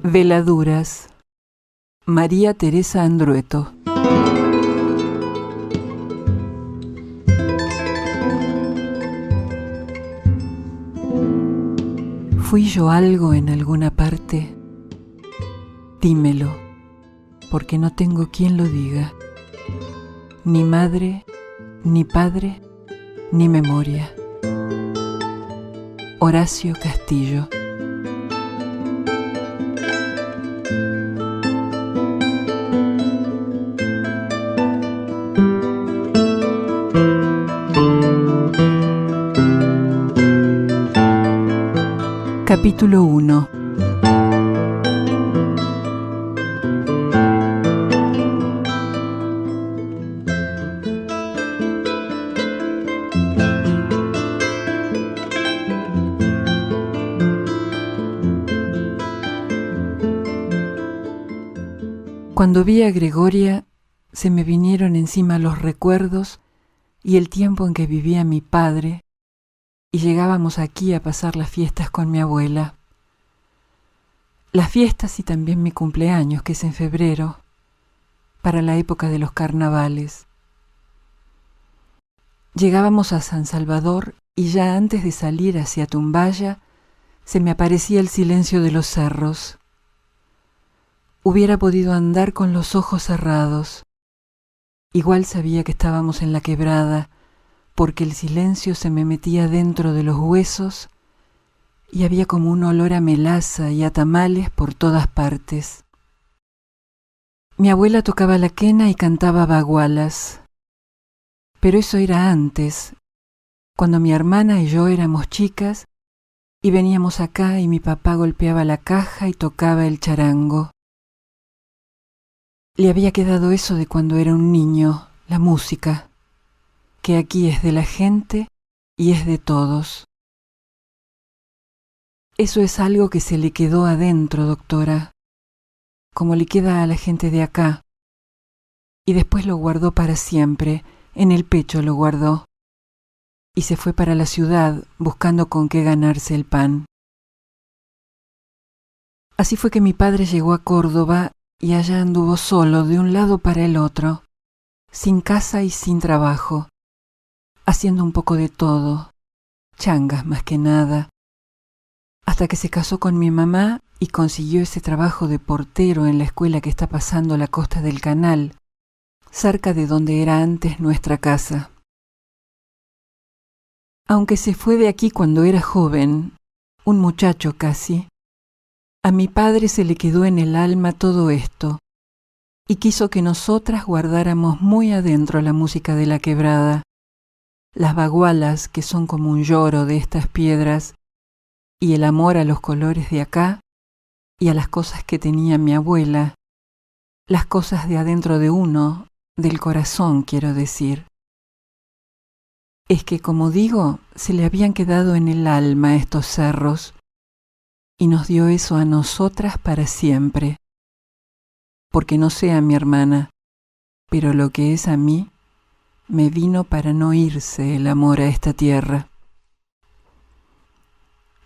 Veladuras. María Teresa Andrueto. ¿Fui yo algo en alguna parte? Dímelo, porque no tengo quien lo diga. Ni madre, ni padre, ni memoria. Horacio Castillo. Capítulo 1. Cuando vi a Gregoria, se me vinieron encima los recuerdos y el tiempo en que vivía mi padre, y llegábamos aquí a pasar las fiestas con mi abuela. Las fiestas y también mi cumpleaños, que es en febrero, para la época de los carnavales. Llegábamos a San Salvador y ya antes de salir hacia Tumbaya, se me aparecía el silencio de los cerros. Hubiera podido andar con los ojos cerrados. Igual sabía que estábamos en la quebrada, porque el silencio se me metía dentro de los huesos y había como un olor a melaza y a tamales por todas partes. Mi abuela tocaba la quena y cantaba bagualas, pero eso era antes, cuando mi hermana y yo éramos chicas y veníamos acá y mi papá golpeaba la caja y tocaba el charango. Le había quedado eso de cuando era un niño, la música, que aquí es de la gente y es de todos. Eso es algo que se le quedó adentro, doctora, como le queda a la gente de acá, y después lo guardó para siempre, en el pecho lo guardó, y se fue para la ciudad buscando con qué ganarse el pan. Así fue que mi padre llegó a Córdoba y allá anduvo solo de un lado para el otro, sin casa y sin trabajo, haciendo un poco de todo, changas más que nada, hasta que se casó con mi mamá y consiguió ese trabajo de portero en la escuela que está pasando la costa del canal, cerca de donde era antes nuestra casa. Aunque se fue de aquí cuando era joven, un muchacho casi, a mi padre se le quedó en el alma todo esto, y quiso que nosotras guardáramos muy adentro la música de la quebrada, las bagualas que son como un lloro de estas piedras, y el amor a los colores de acá y a las cosas que tenía mi abuela, las cosas de adentro de uno, del corazón quiero decir. Es que, como digo, se le habían quedado en el alma estos cerros, y nos dio eso a nosotras para siempre. Porque no sé a mi hermana, pero lo que es a mí, me vino para no irse el amor a esta tierra.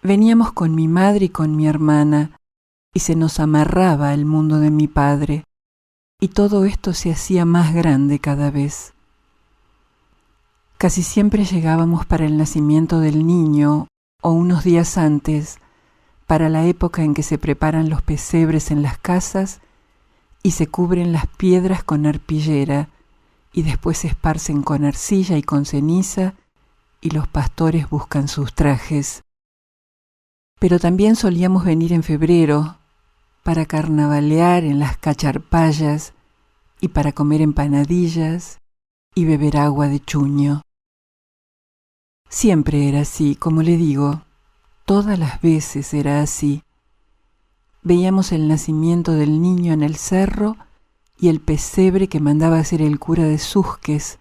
Veníamos con mi madre y con mi hermana, y se nos amarraba el mundo de mi padre, y todo esto se hacía más grande cada vez. Casi siempre llegábamos para el nacimiento del niño, o unos días antes, para la época en que se preparan los pesebres en las casas y se cubren las piedras con arpillera, y después se esparcen con arcilla y con ceniza, y los pastores buscan sus trajes. Pero también solíamos venir en febrero para carnavalear en las cacharpayas y para comer empanadillas y beber agua de chuño. Siempre era así, como le digo, todas las veces era así. Veíamos el nacimiento del niño en el cerro y el pesebre que mandaba hacer el cura de Susques,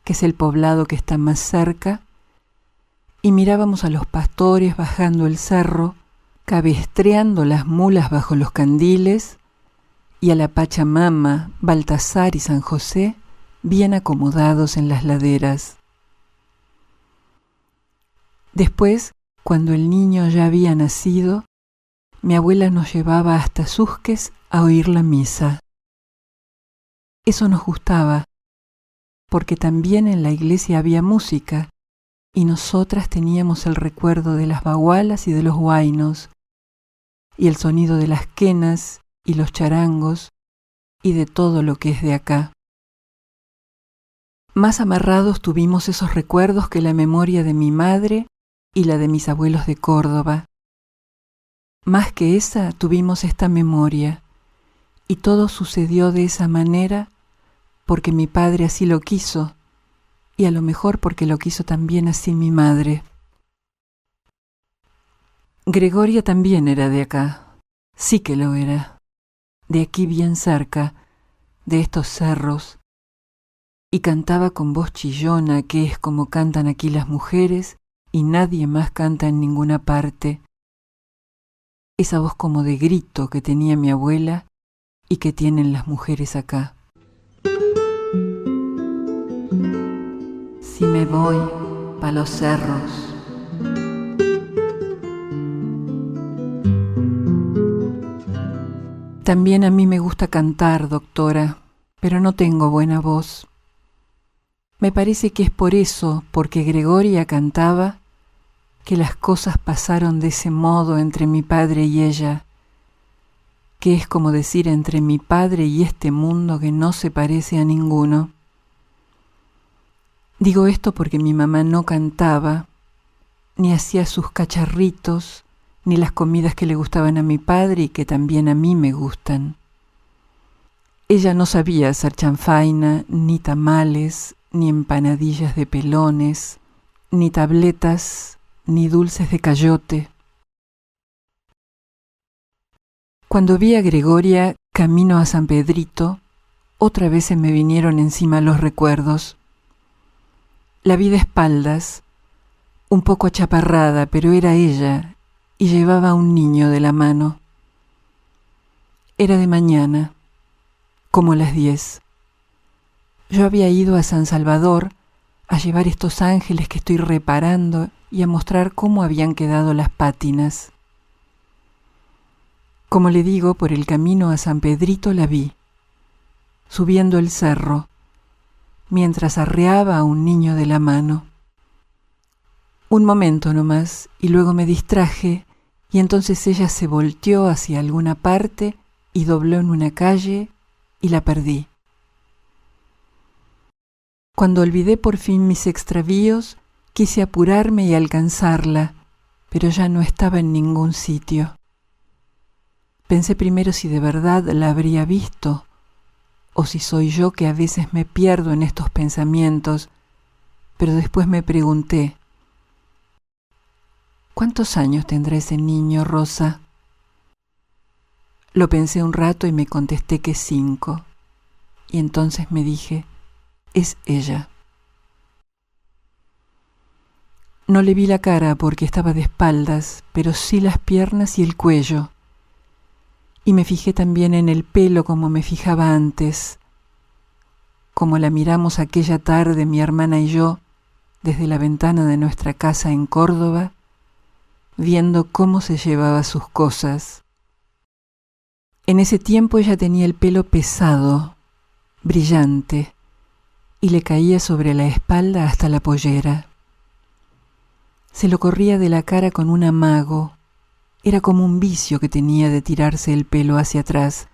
que es el poblado que está más cerca, y mirábamos a los pastores bajando el cerro, cabestreando las mulas bajo los candiles, y a la Pachamama, Baltasar y San José bien acomodados en las laderas. Después, cuando el niño ya había nacido, mi abuela nos llevaba hasta Susques a oír la misa. Eso nos gustaba, porque también en la iglesia había música, y nosotras teníamos el recuerdo de las bagualas y de los huaynos, y el sonido de las quenas y los charangos, y de todo lo que es de acá. Más amarrados tuvimos esos recuerdos que la memoria de mi madre y la de mis abuelos de Córdoba. Más que esa tuvimos esta memoria, y todo sucedió de esa manera porque mi padre así lo quiso, y a lo mejor porque lo quiso también así mi madre. Gregoria también era de acá, sí que lo era, de aquí bien cerca, de estos cerros, y cantaba con voz chillona, que es como cantan aquí las mujeres, y nadie más canta en ninguna parte. Esa voz como de grito que tenía mi abuela y que tienen las mujeres acá. Si me voy pa' los cerros, también a mí me gusta cantar, doctora, pero no tengo buena voz. Me parece que es por eso, porque Gregoria cantaba, que las cosas pasaron de ese modo entre mi padre y ella, que es como decir entre mi padre y este mundo que no se parece a ninguno. Digo esto porque mi mamá no cantaba, ni hacía sus cacharritos, ni las comidas que le gustaban a mi padre y que también a mí me gustan. Ella no sabía hacer chanfaina, ni tamales, ni empanadillas de pelones, ni tabletas, ni dulces de cayote. Cuando vi a Gregoria camino a San Pedrito, otra vez se me vinieron encima los recuerdos. La vi de espaldas, un poco achaparrada, pero era ella, y llevaba a un niño de la mano. Era de mañana, como las 10. Yo había ido a San Salvador a llevar estos ángeles que estoy reparando y a mostrar cómo habían quedado las pátinas. Como le digo, por el camino a San Pedrito la vi, subiendo el cerro, mientras arreaba a un niño de la mano. Un momento nomás, y luego me distraje, y entonces ella se volteó hacia alguna parte y dobló en una calle, y la perdí. Cuando olvidé por fin mis extravíos, quise apurarme y alcanzarla, pero ya no estaba en ningún sitio. Pensé primero si de verdad la habría visto, o si soy yo que a veces me pierdo en estos pensamientos, pero después me pregunté, ¿cuántos años tendrá ese niño, Rosa? Lo pensé un rato y me contesté que 5, y entonces me dije, es ella. No le vi la cara porque estaba de espaldas, pero sí las piernas y el cuello. Y me fijé también en el pelo como me fijaba antes, como la miramos aquella tarde mi hermana y yo desde la ventana de nuestra casa en Córdoba, viendo cómo se llevaba sus cosas. En ese tiempo ella tenía el pelo pesado, brillante, y le caía sobre la espalda hasta la pollera. Se lo corría de la cara con un amago. Era como un vicio que tenía de tirarse el pelo hacia atrás,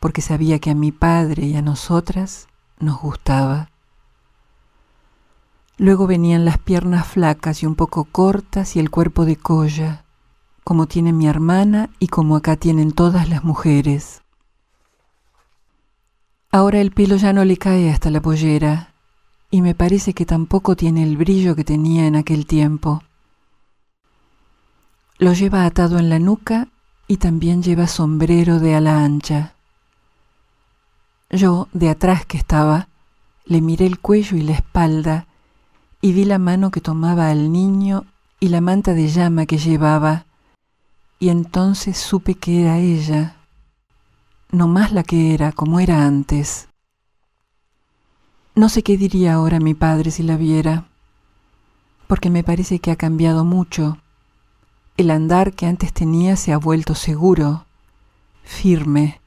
porque sabía que a mi padre y a nosotras nos gustaba. Luego venían las piernas flacas y un poco cortas y el cuerpo de colla, como tiene mi hermana y como acá tienen todas las mujeres. Ahora el pelo ya no le cae hasta la pollera, y me parece que tampoco tiene el brillo que tenía en aquel tiempo. Lo lleva atado en la nuca y también lleva sombrero de ala ancha. Yo, de atrás que estaba, le miré el cuello y la espalda y vi la mano que tomaba al niño y la manta de llama que llevaba, y entonces supe que era ella, no más la que era como era antes. No sé qué diría ahora mi padre si la viera, porque me parece que ha cambiado mucho. El andar que antes tenía se ha vuelto seguro, firme,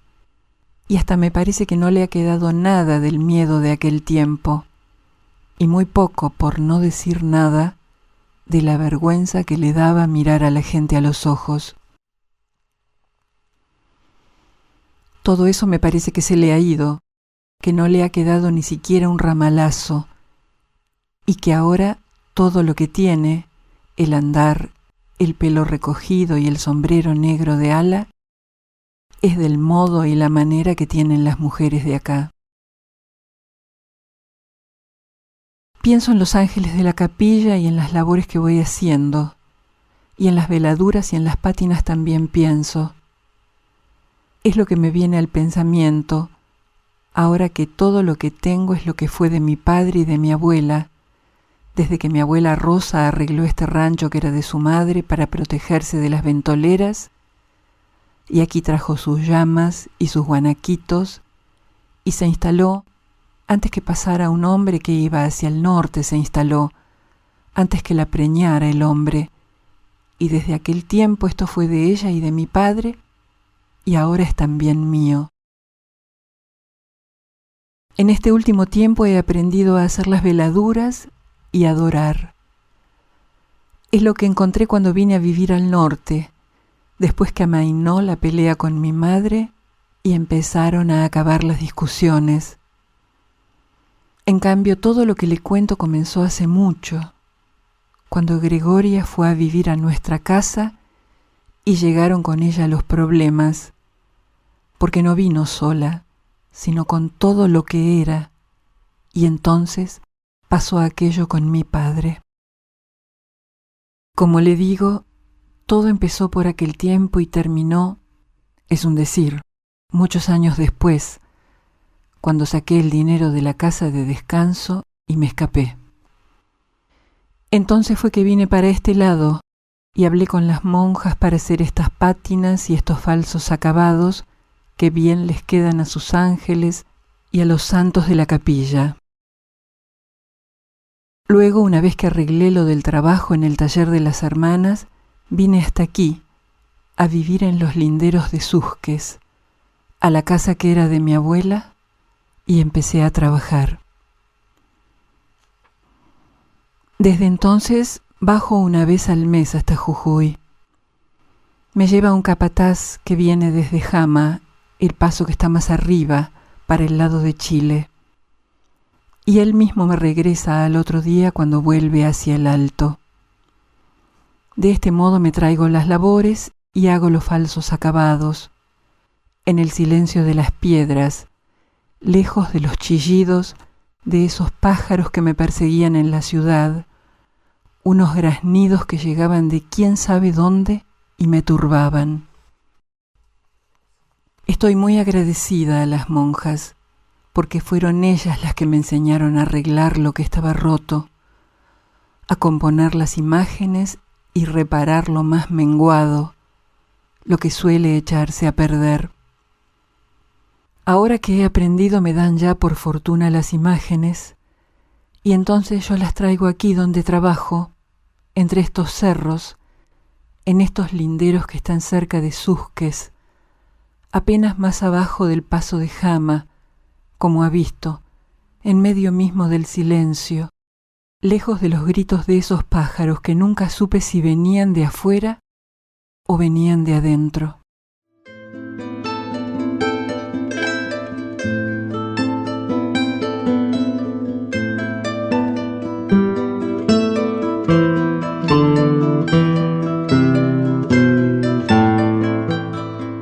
y hasta me parece que no le ha quedado nada del miedo de aquel tiempo, y muy poco, por no decir nada, de la vergüenza que le daba mirar a la gente a los ojos. Todo eso me parece que se le ha ido, que no le ha quedado ni siquiera un ramalazo, y que ahora todo lo que tiene, el andar, el pelo recogido y el sombrero negro de ala, es del modo y la manera que tienen las mujeres de acá. Pienso en los ángeles de la capilla y en las labores que voy haciendo, y en las veladuras y en las pátinas también pienso. Es lo que me viene al pensamiento, ahora que todo lo que tengo es lo que fue de mi padre y de mi abuela, desde que mi abuela Rosa arregló este rancho que era de su madre para protegerse de las ventoleras, y aquí trajo sus llamas y sus guanaquitos, y se instaló, antes que pasara un hombre que iba hacia el norte, se instaló, antes que la preñara el hombre, y desde aquel tiempo esto fue de ella y de mi padre, y ahora es también mío. En este último tiempo he aprendido a hacer las veladuras y a adorar. Es lo que encontré cuando vine a vivir al norte, después que amainó la pelea con mi madre y empezaron a acabar las discusiones. En cambio, todo lo que le cuento comenzó hace mucho, cuando Gregoria fue a vivir a nuestra casa y llegaron con ella los problemas, porque no vino sola, sino con todo lo que era, y entonces pasó aquello con mi padre. Como le digo, todo empezó por aquel tiempo y terminó, es un decir, muchos años después, cuando saqué el dinero de la casa de descanso y me escapé. Entonces fue que vine para este lado y hablé con las monjas para hacer estas pátinas y estos falsos acabados que bien les quedan a sus ángeles y a los santos de la capilla. Luego, una vez que arreglé lo del trabajo en el taller de las hermanas, vine hasta aquí, a vivir en los linderos de Susques, a la casa que era de mi abuela, y empecé a trabajar. Desde entonces bajo una vez al mes hasta Jujuy. Me lleva un capataz que viene desde Jama, el paso que está más arriba, para el lado de Chile. Y él mismo me regresa al otro día cuando vuelve hacia el alto. De este modo me traigo las labores y hago los falsos acabados, en el silencio de las piedras, lejos de los chillidos de esos pájaros que me perseguían en la ciudad, unos graznidos que llegaban de quién sabe dónde y me turbaban. Estoy muy agradecida a las monjas, porque fueron ellas las que me enseñaron a arreglar lo que estaba roto, a componer las imágenes y reparar lo más menguado, lo que suele echarse a perder. Ahora que he aprendido me dan ya por fortuna las imágenes, y entonces yo las traigo aquí donde trabajo, entre estos cerros, en estos linderos que están cerca de Susques, apenas más abajo del paso de Jama, como ha visto, en medio mismo del silencio, lejos de los gritos de esos pájaros que nunca supe si venían de afuera o venían de adentro.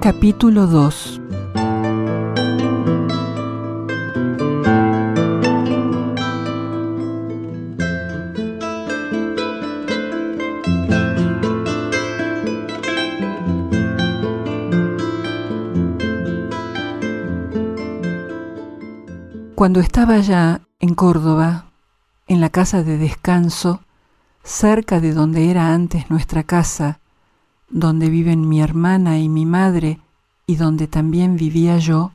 Capítulo 2. Cuando estaba allá en Córdoba, en la casa de descanso, cerca de donde era antes nuestra casa, donde viven mi hermana y mi madre y donde también vivía yo,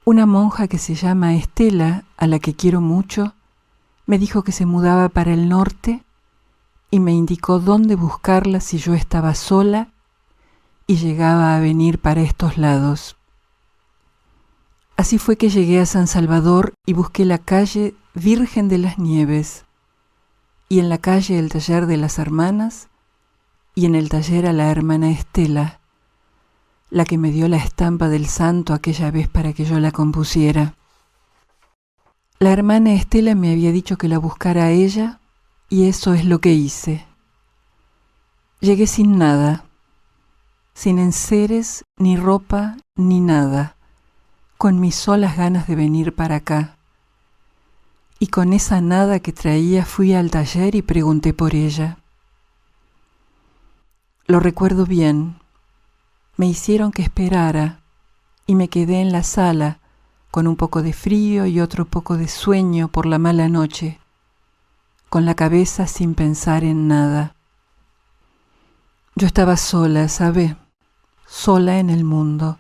una monja que se llama Estela, a la que quiero mucho, me dijo que se mudaba para el norte y me indicó dónde buscarla si yo estaba sola y llegaba a venir para estos lados. Así fue que llegué a San Salvador y busqué la calle Virgen de las Nieves, y en la calle el taller de las hermanas, y en el taller a la hermana Estela, la que me dio la estampa del santo aquella vez para que yo la compusiera. La hermana Estela me había dicho que la buscara a ella, y eso es lo que hice. Llegué sin nada, sin enseres, ni ropa, ni nada, con mis solas ganas de venir para acá. Y con esa nada que traía fui al taller y pregunté por ella. Lo recuerdo bien. Me hicieron que esperara y me quedé en la sala con un poco de frío y otro poco de sueño por la mala noche, con la cabeza sin pensar en nada. Yo estaba sola, ¿sabe? Sola en el mundo,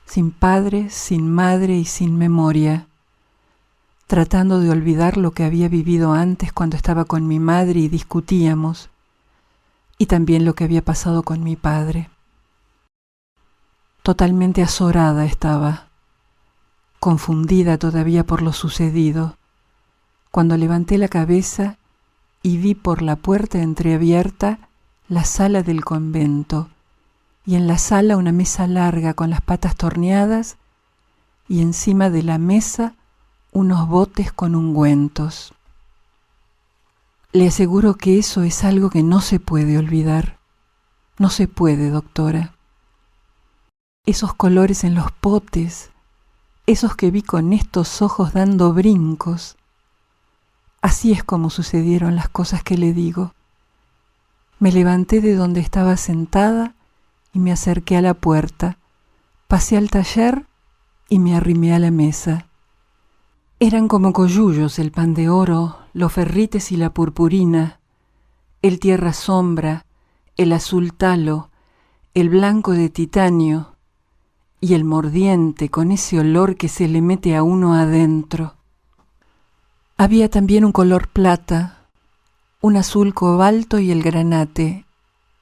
sin padre, sin madre y sin memoria, tratando de olvidar lo que había vivido antes cuando estaba con mi madre y discutíamos, y también lo que había pasado con mi padre. Totalmente azorada estaba, confundida todavía por lo sucedido, cuando levanté la cabeza y vi por la puerta entreabierta la sala del convento, y en la sala una mesa larga con las patas torneadas y encima de la mesa unos botes con ungüentos. Le aseguro que eso es algo que no se puede olvidar. No se puede, doctora. Esos colores en los potes, esos que vi con estos ojos dando brincos. Así es como sucedieron las cosas que le digo. Me levanté de donde estaba sentada y me acerqué a la puerta. Pasé al taller y me arrimé a la mesa. Eran como coyullos el pan de oro, los ferrites y la purpurina, el tierra sombra, el azul talo, el blanco de titanio y el mordiente con ese olor que se le mete a uno adentro. Había también un color plata, un azul cobalto y el granate.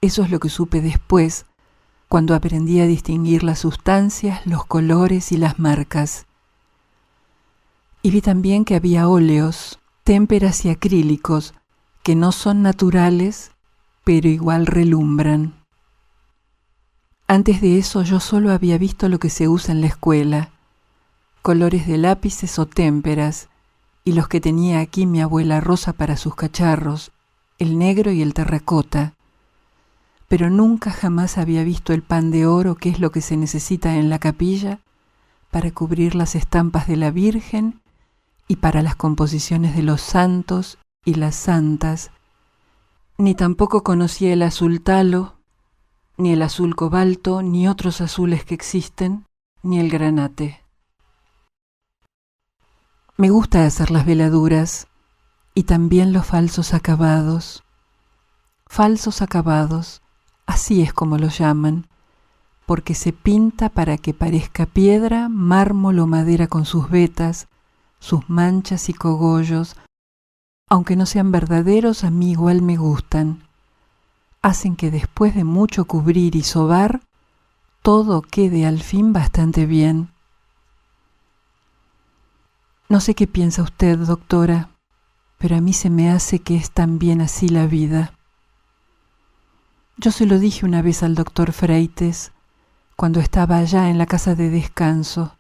Eso es lo que supe después, cuando aprendí a distinguir las sustancias, los colores y las marcas. Y vi también que había óleos, témperas y acrílicos, que no son naturales, pero igual relumbran. Antes de eso yo solo había visto lo que se usa en la escuela, colores de lápices o témperas, y los que tenía aquí mi abuela Rosa para sus cacharros, el negro y el terracota. Pero nunca jamás había visto el pan de oro, que es lo que se necesita en la capilla para cubrir las estampas de la Virgen y para las composiciones de los santos y las santas. Ni tampoco conocía el azul talo, ni el azul cobalto, ni otros azules que existen, ni el granate. Me gusta hacer las veladuras y también los falsos acabados. Falsos acabados, así es como los llaman, porque se pinta para que parezca piedra, mármol o madera con sus vetas, sus manchas y cogollos. Aunque no sean verdaderos, a mí igual me gustan. Hacen que después de mucho cubrir y sobar, todo quede al fin bastante bien. No sé qué piensa usted, doctora, pero a mí se me hace que es también así la vida. Yo se lo dije una vez al doctor Freites, cuando estaba allá en la casa de descanso.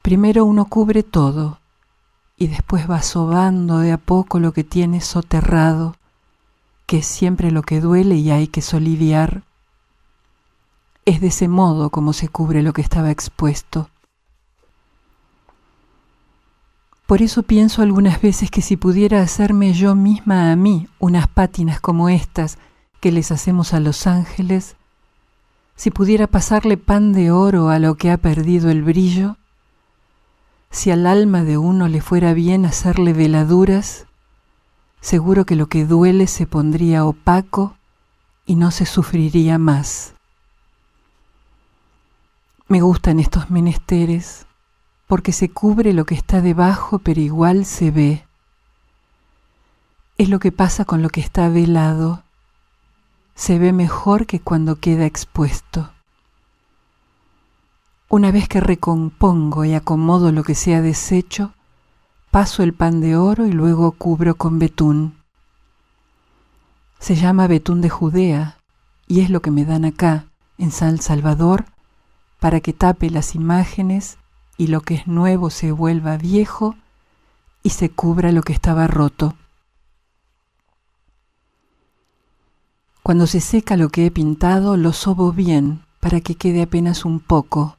Primero uno cubre todo, y después va sobando de a poco lo que tiene soterrado, que es siempre lo que duele y hay que soliviar. Es de ese modo como se cubre lo que estaba expuesto. Por eso pienso algunas veces que si pudiera hacerme yo misma a mí unas pátinas como estas que les hacemos a los ángeles, si pudiera pasarle pan de oro a lo que ha perdido el brillo, si al alma de uno le fuera bien hacerle veladuras, seguro que lo que duele se pondría opaco y no se sufriría más. Me gustan estos menesteres, porque se cubre lo que está debajo, pero igual se ve. Es lo que pasa con lo que está velado. Se ve mejor que cuando queda expuesto. Una vez que recompongo y acomodo lo que se ha deshecho, paso el pan de oro y luego cubro con betún. Se llama betún de Judea y es lo que me dan acá, en San Salvador, para que tape las imágenes y lo que es nuevo se vuelva viejo y se cubra lo que estaba roto. Cuando se seca lo que he pintado, lo sobo bien para que quede apenas un poco,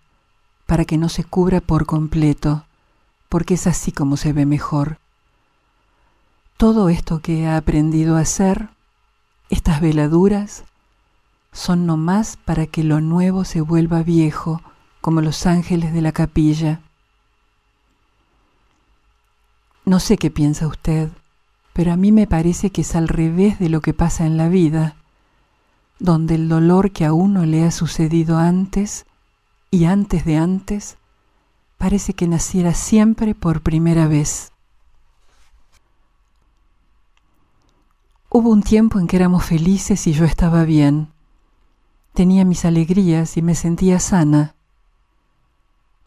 para que no se cubra por completo, porque es así como se ve mejor. Todo esto que he aprendido a hacer, estas veladuras, son nomás para que lo nuevo se vuelva viejo, como los ángeles de la capilla. No sé qué piensa usted, pero a mí me parece que es al revés de lo que pasa en la vida, donde el dolor que a uno le ha sucedido antes y antes de antes, parece que naciera siempre por primera vez. Hubo un tiempo en que éramos felices y yo estaba bien. Tenía mis alegrías y me sentía sana.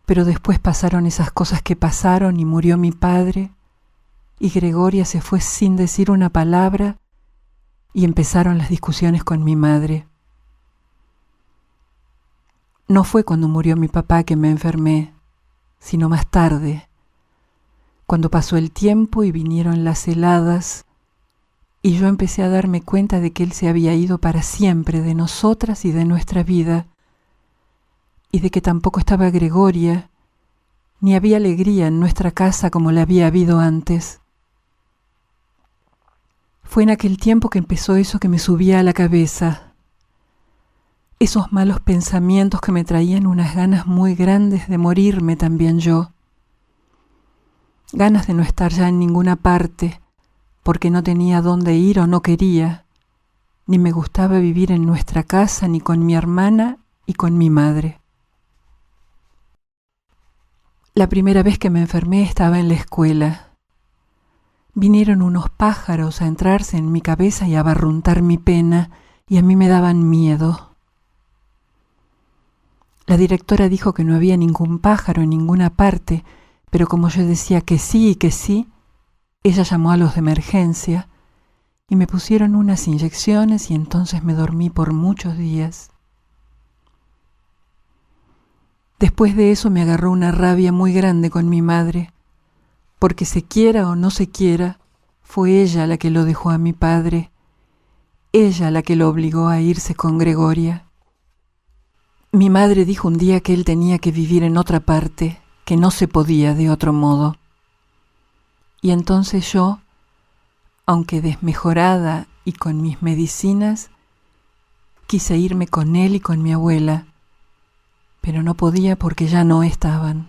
Pero después pasaron esas cosas que pasaron y murió mi padre, y Gregoria se fue sin decir una palabra y empezaron las discusiones con mi madre. No fue cuando murió mi papá que me enfermé, sino más tarde, cuando pasó el tiempo y vinieron las heladas, y yo empecé a darme cuenta de que él se había ido para siempre de nosotras y de nuestra vida, y de que tampoco estaba Gregoria, ni había alegría en nuestra casa como la había habido antes. Fue en aquel tiempo que empezó eso que me subía a la cabeza, esos malos pensamientos que me traían unas ganas muy grandes de morirme también yo, ganas de no estar ya en ninguna parte, porque no tenía dónde ir o no quería, ni me gustaba vivir en nuestra casa, ni con mi hermana y con mi madre. La primera vez que me enfermé estaba en la escuela. Vinieron unos pájaros a entrarse en mi cabeza y a barruntar mi pena, y a mí me daban miedo. La directora dijo que no había ningún pájaro en ninguna parte, pero como yo decía que sí y que sí, ella llamó a los de emergencia y me pusieron unas inyecciones y entonces me dormí por muchos días. Después de eso me agarró una rabia muy grande con mi madre, porque se quiera o no se quiera, fue ella la que lo dejó a mi padre, ella la que lo obligó a irse con Gregoria. Mi madre dijo un día que él tenía que vivir en otra parte, que no se podía de otro modo. Y entonces yo, aunque desmejorada y con mis medicinas, quise irme con él y con mi abuela, pero no podía porque ya no estaban.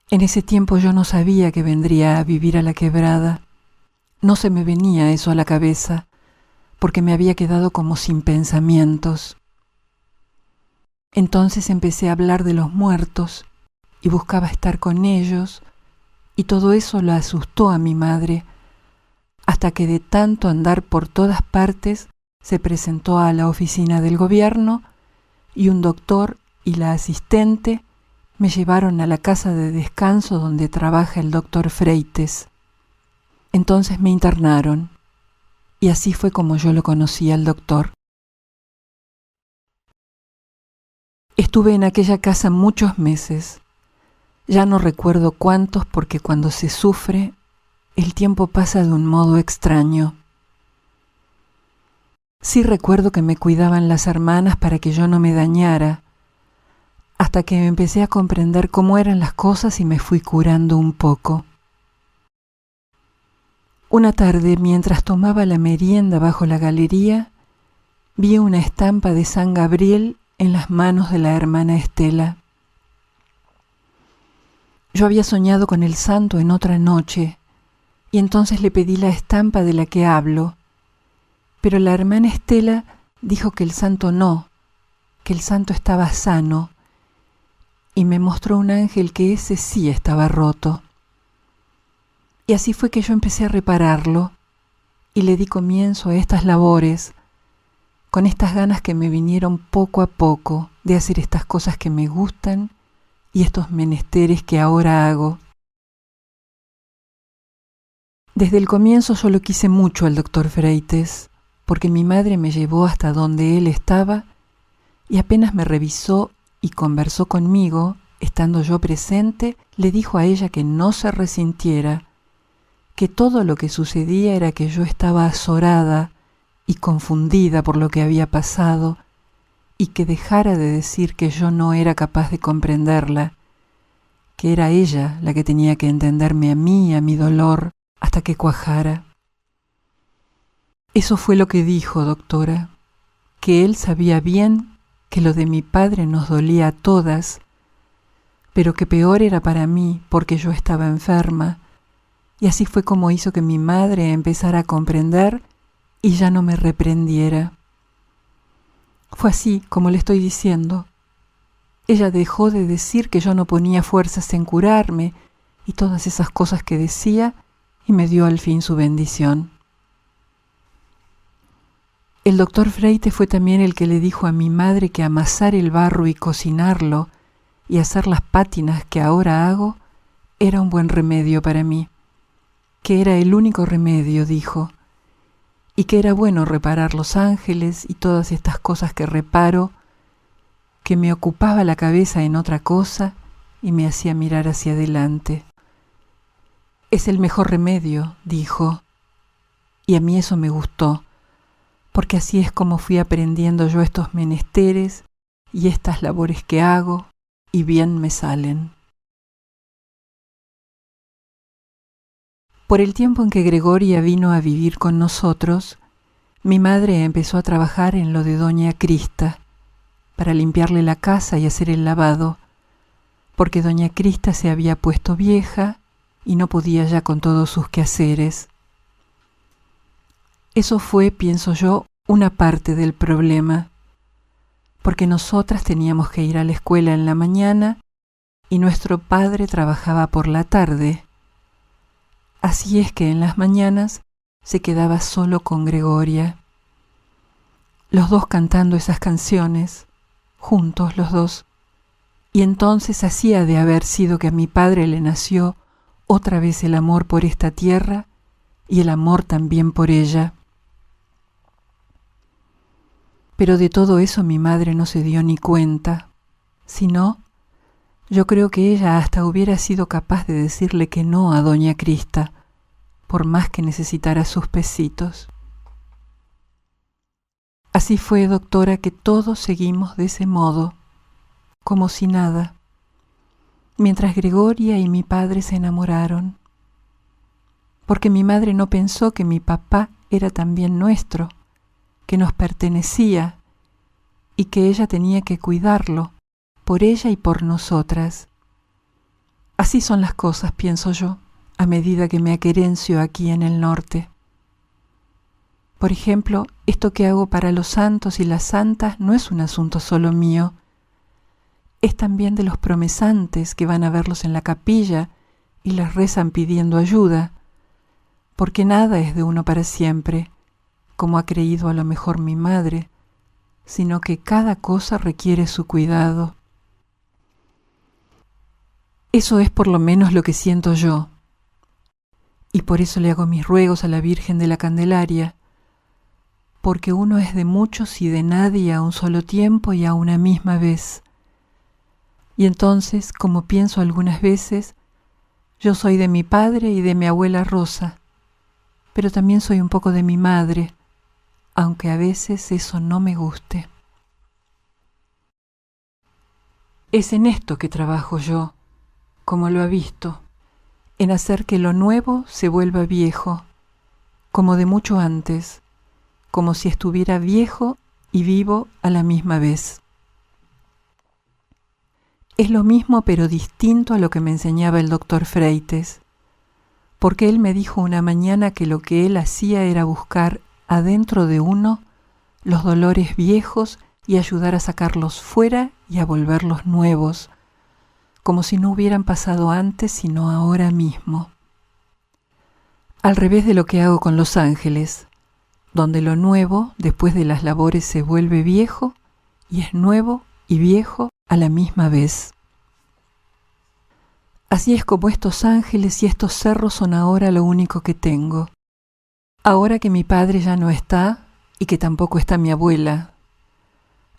En ese tiempo yo no sabía que vendría a vivir a la Quebrada. No se me venía eso a la cabeza, porque me había quedado como sin pensamientos. Entonces empecé a hablar de los muertos y buscaba estar con ellos, y todo eso la asustó a mi madre, hasta que de tanto andar por todas partes se presentó a la oficina del gobierno y un doctor y la asistente me llevaron a la casa de descanso donde trabaja el doctor Freites. Entonces me internaron y así fue como yo lo conocí al doctor. Estuve en aquella casa muchos meses. Ya no recuerdo cuántos porque cuando se sufre, el tiempo pasa de un modo extraño. Sí recuerdo que me cuidaban las hermanas para que yo no me dañara, hasta que empecé a comprender cómo eran las cosas y me fui curando un poco. Una tarde, mientras tomaba la merienda bajo la galería, vi una estampa de San Gabriel en las manos de la hermana Estela. Yo había soñado con el santo en otra noche, y entonces le pedí la estampa de la que hablo, Pero la hermana Estela dijo que el santo no, que el santo estaba sano, y me mostró un ángel que ese sí estaba roto. Y así fue que yo empecé a repararlo y le di comienzo a estas labores, con estas ganas que me vinieron poco a poco de hacer estas cosas que me gustan y estos menesteres que ahora hago. Desde el comienzo yo lo quise mucho al doctor Freites, porque mi madre me llevó hasta donde él estaba y apenas me revisó y conversó conmigo, estando yo presente, le dijo a ella que no se resintiera, que todo lo que sucedía era que yo estaba azorada y confundida por lo que había pasado, y que dejara de decir que yo no era capaz de comprenderla, que era ella la que tenía que entenderme a mí y a mi dolor hasta que cuajara. Eso fue lo que dijo, doctora, que él sabía bien que lo de mi padre nos dolía a todas, pero que peor era para mí porque yo estaba enferma, y así fue como hizo que mi madre empezara a comprender y ya no me reprendiera. Fue así como le estoy diciendo. Ella dejó de decir que yo no ponía fuerzas en curarme y todas esas cosas que decía, y me dio al fin su bendición. El doctor Freites fue también el que le dijo a mi madre que amasar el barro y cocinarlo y hacer las pátinas que ahora hago era un buen remedio para mí, que era el único remedio, dijo, y que era bueno reparar los ángeles y todas estas cosas que reparo, que me ocupaba la cabeza en otra cosa y me hacía mirar hacia adelante. Es el mejor remedio, dijo, y a mí eso me gustó, porque así es como fui aprendiendo yo estos menesteres y estas labores que hago, y bien me salen. Por el tiempo en que Gregoria vino a vivir con nosotros, mi madre empezó a trabajar en lo de doña Crista, para limpiarle la casa y hacer el lavado, porque doña Crista se había puesto vieja y no podía ya con todos sus quehaceres. Eso fue, pienso yo, una parte del problema, porque nosotras teníamos que ir a la escuela en la mañana y nuestro padre trabajaba por la tarde. Así es que en las mañanas se quedaba solo con Gregoria, los dos cantando esas canciones, juntos los dos, y entonces hacía de haber sido que a mi padre le nació otra vez el amor por esta tierra y el amor también por ella. Pero de todo eso mi madre no se dio ni cuenta, sino, yo creo que ella hasta hubiera sido capaz de decirle que no a doña Crista, por más que necesitara sus pesitos. Así fue, doctora, que todos seguimos de ese modo, como si nada, mientras Gregoria y mi padre se enamoraron, porque mi madre no pensó que mi papá era también nuestro, que nos pertenecía y que ella tenía que cuidarlo, por ella y por nosotras. Así son las cosas, pienso yo, a medida que me aquerencio aquí en el norte. Por ejemplo, esto que hago para los santos y las santas no es un asunto solo mío, es también de los promesantes que van a verlos en la capilla y les rezan pidiendo ayuda, porque nada es de uno para siempre, como ha creído a lo mejor mi madre, sino que cada cosa requiere su cuidado. Eso es por lo menos lo que siento yo, y por eso le hago mis ruegos a la Virgen de la Candelaria, porque uno es de muchos y de nadie a un solo tiempo y a una misma vez. Y entonces, como pienso algunas veces, yo soy de mi padre y de mi abuela Rosa, pero también soy un poco de mi madre, aunque a veces eso no me guste. Es en esto que trabajo yo, como lo ha visto, en hacer que lo nuevo se vuelva viejo, como de mucho antes, como si estuviera viejo y vivo a la misma vez. Es lo mismo pero distinto a lo que me enseñaba el doctor Freites, porque él me dijo una mañana que lo que él hacía era buscar adentro de uno los dolores viejos y ayudar a sacarlos fuera y a volverlos nuevos, como si no hubieran pasado antes sino ahora mismo. Al revés de lo que hago con los ángeles, donde lo nuevo después de las labores se vuelve viejo y es nuevo y viejo a la misma vez. Así es como estos ángeles y estos cerros son ahora lo único que tengo. Ahora que mi padre ya no está y que tampoco está mi abuela.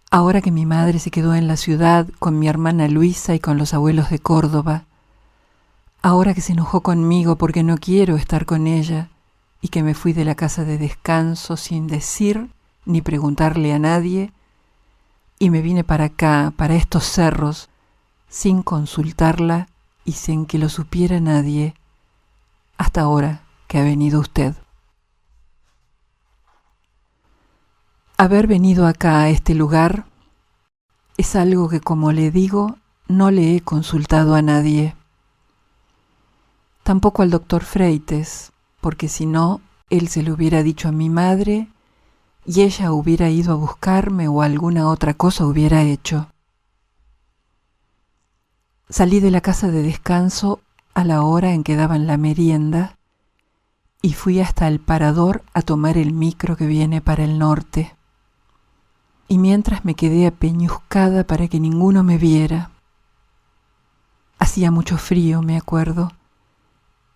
Ahora que mi madre se quedó en la ciudad con mi hermana Luisa y con los abuelos de Córdoba. Ahora que se enojó conmigo porque no quiero estar con ella y que me fui de la casa de descanso sin decir ni preguntarle a nadie y me vine para acá, para estos cerros, sin consultarla y sin que lo supiera nadie, hasta ahora que ha venido usted. Haber venido acá a este lugar es algo que, como le digo, no le he consultado a nadie. Tampoco al doctor Freites, porque si no, él se lo hubiera dicho a mi madre y ella hubiera ido a buscarme o alguna otra cosa hubiera hecho. Salí de la casa de descanso a la hora en que daban la merienda y fui hasta el parador a tomar el micro que viene para el norte. Y mientras me quedé apeñuscada para que ninguno me viera. Hacía mucho frío, me acuerdo,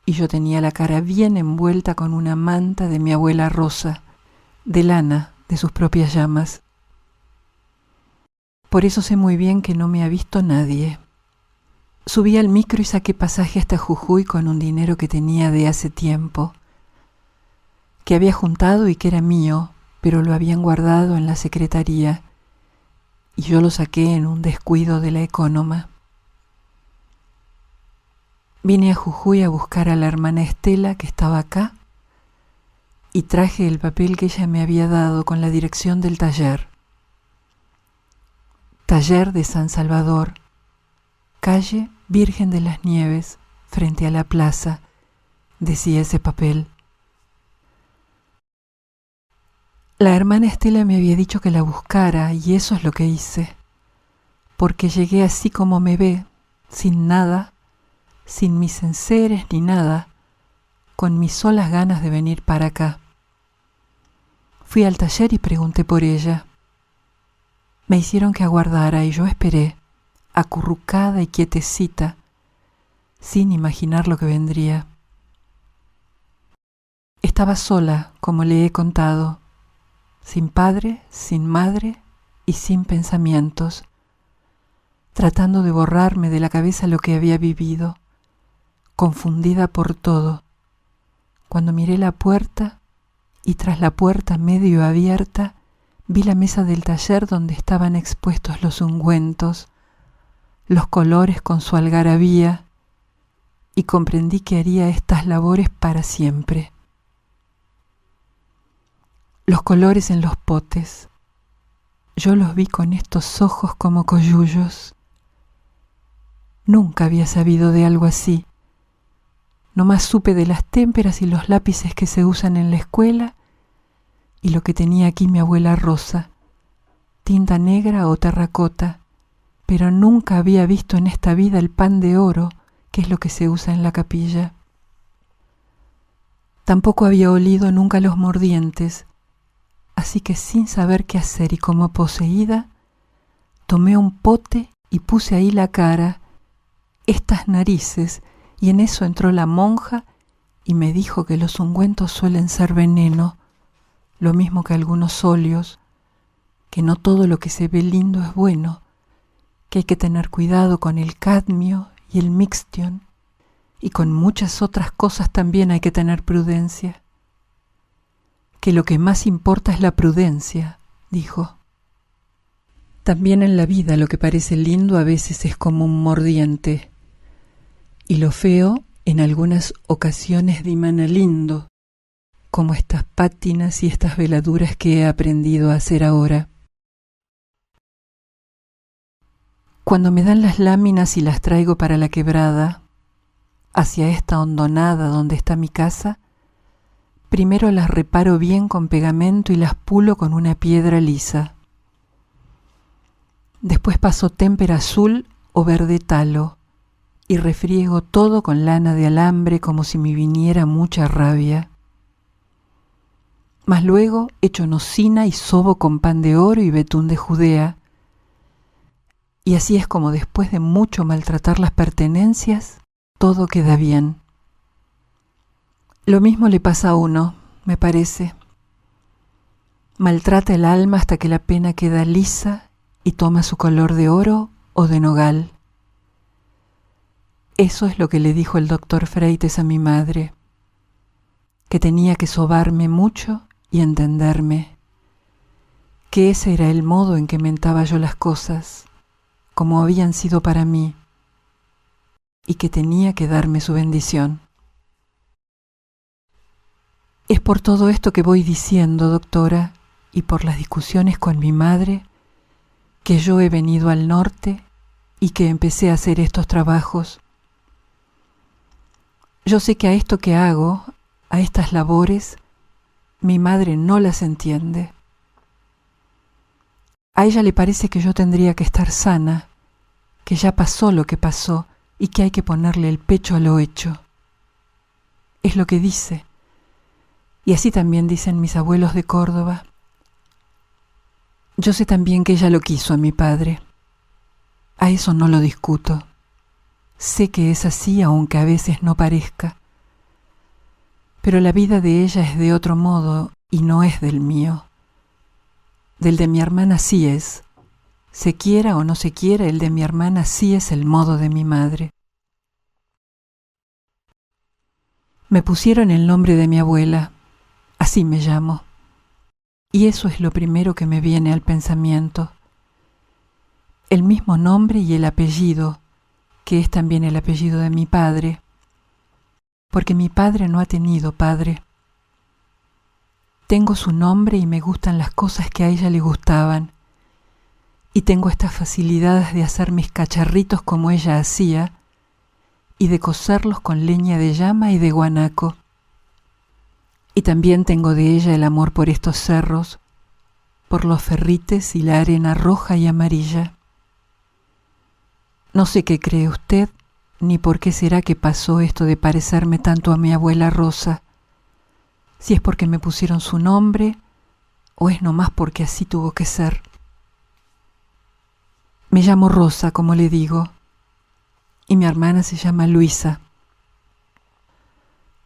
y yo tenía la cara bien envuelta con una manta de mi abuela Rosa, de lana de sus propias llamas. Por eso sé muy bien que no me ha visto nadie. Subí al micro y saqué pasaje hasta Jujuy con un dinero que tenía de hace tiempo, que había juntado y que era mío, pero lo habían guardado en la secretaría y yo lo saqué en un descuido de la ecónoma. Vine a Jujuy a buscar a la hermana Estela, que estaba acá, y traje el papel que ella me había dado con la dirección del taller. Taller de San Salvador, calle Virgen de las Nieves, frente a la plaza, decía ese papel. La hermana Estela me había dicho que la buscara y eso es lo que hice, porque llegué así como me ve, sin nada, sin mis enseres ni nada, con mis solas ganas de venir para acá. Fui al taller y pregunté por ella. Me hicieron que aguardara y yo esperé, acurrucada y quietecita, sin imaginar lo que vendría. Estaba sola, como le he contado, sin padre, sin madre y sin pensamientos, tratando de borrarme de la cabeza lo que había vivido, confundida por todo, cuando miré la puerta y tras la puerta medio abierta vi la mesa del taller donde estaban expuestos los ungüentos, los colores con su algarabía, y comprendí que haría estas labores para siempre. Los colores en los potes, yo los vi con estos ojos como coyullos. Nunca había sabido de algo así. Nomás supe de las témperas y los lápices que se usan en la escuela y lo que tenía aquí mi abuela Rosa, tinta negra o terracota, pero nunca había visto en esta vida el pan de oro, que es lo que se usa en la capilla. Tampoco había olido nunca los mordientes, así que sin saber qué hacer y como poseída, tomé un pote y puse ahí la cara, estas narices, y en eso entró la monja y me dijo que los ungüentos suelen ser veneno, lo mismo que algunos óleos, que no todo lo que se ve lindo es bueno, que hay que tener cuidado con el cadmio y el mixtion, y con muchas otras cosas también hay que tener prudencia. Que lo que más importa es la prudencia, dijo. También en la vida lo que parece lindo a veces es como un mordiente, y lo feo en algunas ocasiones dimana lindo, como estas pátinas y estas veladuras que he aprendido a hacer ahora. Cuando me dan las láminas y las traigo para la quebrada, hacia esta hondonada donde está mi casa, Primero las reparo bien con pegamento y las pulo con una piedra lisa. Después paso témpera azul o verde talo y refriego todo con lana de alambre como si me viniera mucha rabia. Mas luego echo nocina y sobo con pan de oro y betún de Judea. Y así es como después de mucho maltratar las pertenencias, todo queda bien. Lo mismo le pasa a uno, me parece. Maltrata el alma hasta que la pena queda lisa y toma su color de oro o de nogal. Eso es lo que le dijo el doctor Freites a mi madre, que tenía que sobarme mucho y entenderme, que ese era el modo en que mentaba yo las cosas, como habían sido para mí, y que tenía que darme su bendición. Es por todo esto que voy diciendo, doctora, y por las discusiones con mi madre, que yo he venido al norte y que empecé a hacer estos trabajos. Yo sé que a esto que hago, a estas labores, mi madre no las entiende. A ella le parece que yo tendría que estar sana, que ya pasó lo que pasó y que hay que ponerle el pecho a lo hecho. Es lo que dice. Y así también dicen mis abuelos de Córdoba. Yo sé también que ella lo quiso a mi padre. A eso no lo discuto. Sé que es así, aunque a veces no parezca. Pero la vida de ella es de otro modo y no es del mío. Del de mi hermana sí es. Se quiera o no se quiera, el de mi hermana sí es el modo de mi madre. Me pusieron el nombre de mi abuela. Así me llamo. Y eso es lo primero que me viene al pensamiento. El mismo nombre y el apellido, que es también el apellido de mi padre, porque mi padre no ha tenido padre. Tengo su nombre y me gustan las cosas que a ella le gustaban, y tengo estas facilidades de hacer mis cacharritos como ella hacía, y de coserlos con leña de llama y de guanaco. Y también tengo de ella el amor por estos cerros, por los ferrites y la arena roja y amarilla. No sé qué cree usted, ni por qué será que pasó esto de parecerme tanto a mi abuela Rosa, si es porque me pusieron su nombre o es nomás porque así tuvo que ser. Me llamo Rosa, como le digo, y mi hermana se llama Luisa.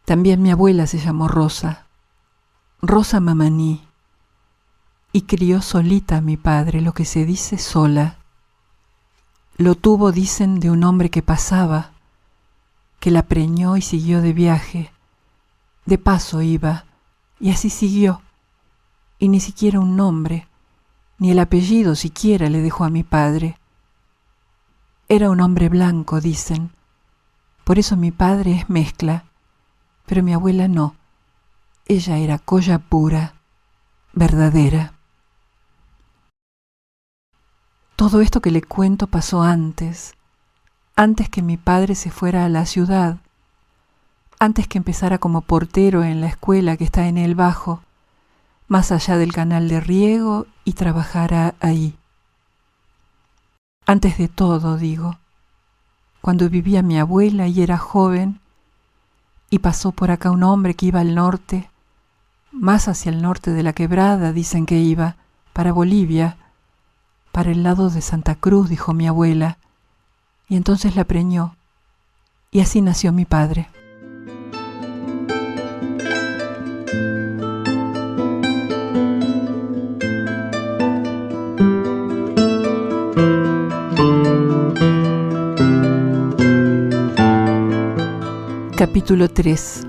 También mi abuela se llamó Rosa, Rosa Mamaní, y crió solita a mi padre, lo que se dice sola. Lo tuvo, dicen, de un hombre que pasaba, que la preñó y siguió de viaje. De paso iba, y así siguió, y ni siquiera un nombre, ni el apellido siquiera le dejó a mi padre. Era un hombre blanco, dicen, por eso mi padre es mezcla, pero mi abuela no. Ella era colla pura, verdadera. Todo esto que le cuento pasó antes que mi padre se fuera a la ciudad, antes que empezara como portero en la escuela que está en el Bajo, más allá del canal de riego, y trabajara ahí. Antes de todo, digo, cuando vivía mi abuela y era joven, y pasó por acá un hombre que iba al norte, más hacia el norte de la quebrada, dicen que iba, para Bolivia, para el lado de Santa Cruz, dijo mi abuela, y entonces la preñó, y así nació mi padre. Capítulo 3.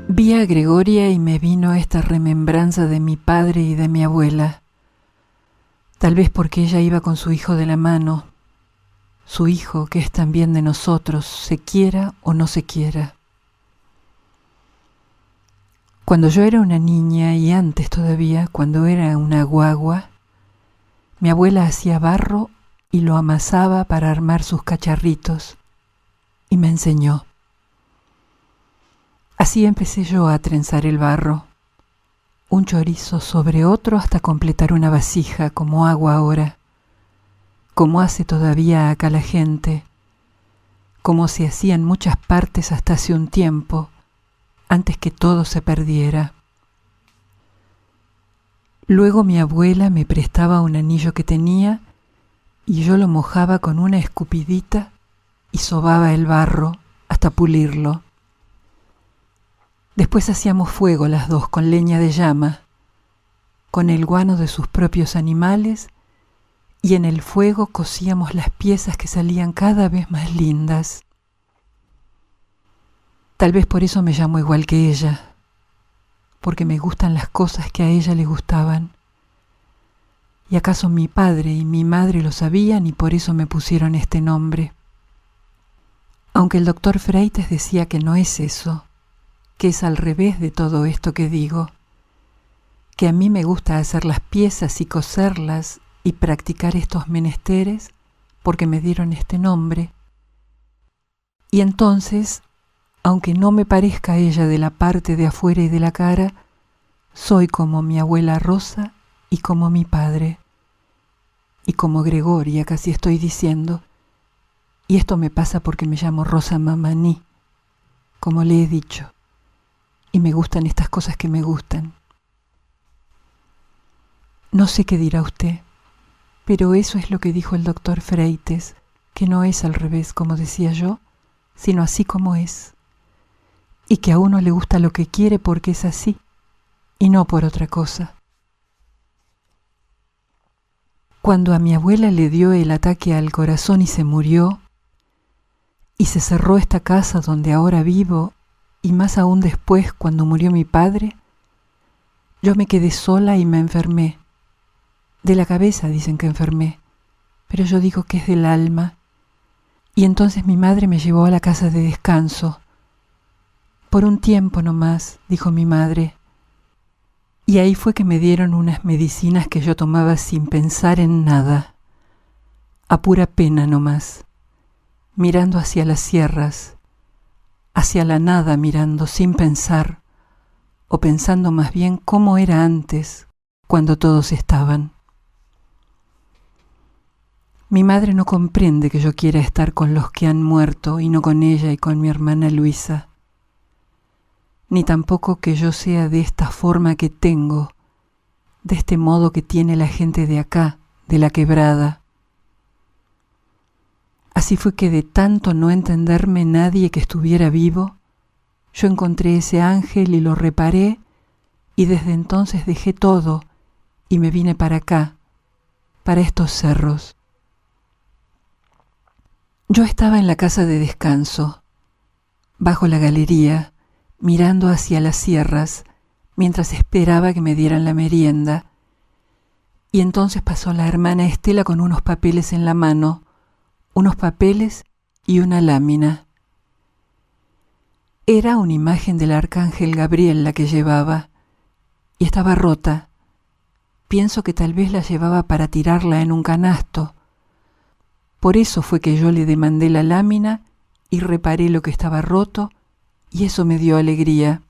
Vi a Gregoria y me vino esta remembranza de mi padre y de mi abuela. Tal vez porque ella iba con su hijo de la mano, su hijo que es también de nosotros, se quiera o no se quiera. Cuando yo era una niña y antes todavía, cuando era una guagua, mi abuela hacía barro y lo amasaba para armar sus cacharritos y me enseñó. Así empecé yo a trenzar el barro, un chorizo sobre otro hasta completar una vasija como hago ahora, como hace todavía acá la gente, como se hacía en muchas partes hasta hace un tiempo, antes que todo se perdiera. Luego mi abuela me prestaba un anillo que tenía y yo lo mojaba con una escupidita y sobaba el barro hasta pulirlo. Después hacíamos fuego las dos con leña de llama, con el guano de sus propios animales, y en el fuego cocíamos las piezas que salían cada vez más lindas. Tal vez por eso me llamo igual que ella, porque me gustan las cosas que a ella le gustaban. ¿Y acaso mi padre y mi madre lo sabían y por eso me pusieron este nombre? Aunque el doctor Freites decía que no es eso, que es al revés de todo esto que digo, que a mí me gusta hacer las piezas y coserlas y practicar estos menesteres porque me dieron este nombre. Y entonces, aunque no me parezca a ella de la parte de afuera y de la cara, soy como mi abuela Rosa y como mi padre, y como Gregoria, casi estoy diciendo, y esto me pasa porque me llamo Rosa Mamaní, como le he dicho, y me gustan estas cosas que me gustan. No sé qué dirá usted, pero eso es lo que dijo el doctor Freites, que no es al revés, como decía yo, sino así como es, y que a uno le gusta lo que quiere porque es así, y no por otra cosa. Cuando a mi abuela le dio el ataque al corazón y se murió, y se cerró esta casa donde ahora vivo, y más aún después cuando murió mi padre, yo me quedé sola y me enfermé. De la cabeza dicen que enfermé, pero yo digo que es del alma. Y entonces mi madre me llevó a la casa de descanso. Por un tiempo nomás, dijo mi madre. Y ahí fue que me dieron unas medicinas que yo tomaba sin pensar en nada, a pura pena nomás, mirando hacia las sierras, hacia la nada mirando sin pensar, o pensando más bien cómo era antes, cuando todos estaban. Mi madre no comprende que yo quiera estar con los que han muerto y no con ella y con mi hermana Luisa, ni tampoco que yo sea de esta forma que tengo, de este modo que tiene la gente de acá, de la quebrada. Así fue que de tanto no entenderme nadie que estuviera vivo, yo encontré ese ángel y lo reparé, y desde entonces dejé todo y me vine para acá, para estos cerros. Yo estaba en la casa de descanso, bajo la galería, mirando hacia las sierras, mientras esperaba que me dieran la merienda, y entonces pasó la hermana Estela con unos papeles en la mano, unos papeles y una lámina. Era una imagen del arcángel Gabriel la que llevaba, y estaba rota. Pienso que tal vez la llevaba para tirarla en un canasto. Por eso fue que yo le demandé la lámina y reparé lo que estaba roto, y eso me dio alegría.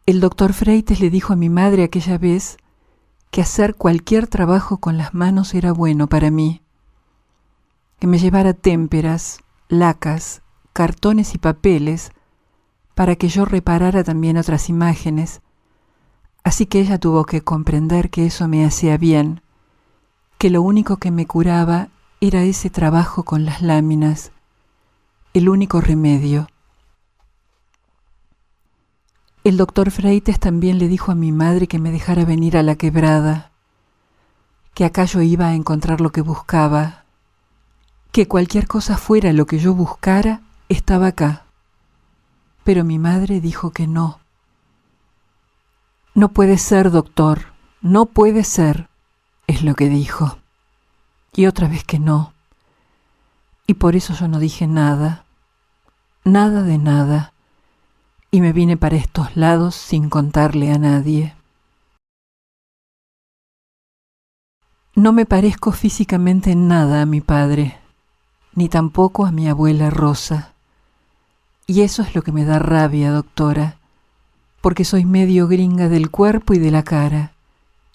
El doctor Freites le dijo a mi madre aquella vez que hacer cualquier trabajo con las manos era bueno para mí, que me llevara témperas, lacas, cartones y papeles para que yo reparara también otras imágenes, así que ella tuvo que comprender que eso me hacía bien, que lo único que me curaba era ese trabajo con las láminas, el único remedio. El doctor Freites también le dijo a mi madre que me dejara venir a la quebrada, que acá yo iba a encontrar lo que buscaba, que cualquier cosa fuera lo que yo buscara, estaba acá. Pero mi madre dijo que no. No puede ser, doctor, no puede ser, es lo que dijo. Y otra vez que no. Y por eso yo no dije nada, nada de nada. y me vine para estos lados sin contarle a nadie. No me parezco físicamente en nada a mi padre, ni tampoco a mi abuela Rosa. Y eso es lo que me da rabia, doctora, porque soy medio gringa del cuerpo y de la cara,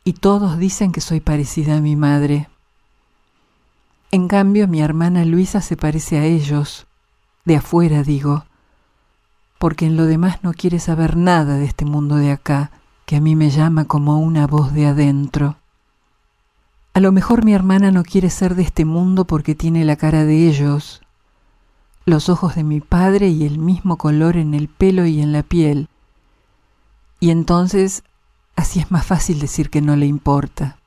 y todos dicen que soy parecida a mi madre. En cambio, mi hermana Luisa se parece a ellos, de afuera digo, porque en lo demás no quiere saber nada de este mundo de acá, que a mí me llama como una voz de adentro. A lo mejor mi hermana no quiere ser de este mundo porque tiene la cara de ellos, los ojos de mi padre y el mismo color en el pelo y en la piel. Y entonces, así es más fácil decir que no le importa.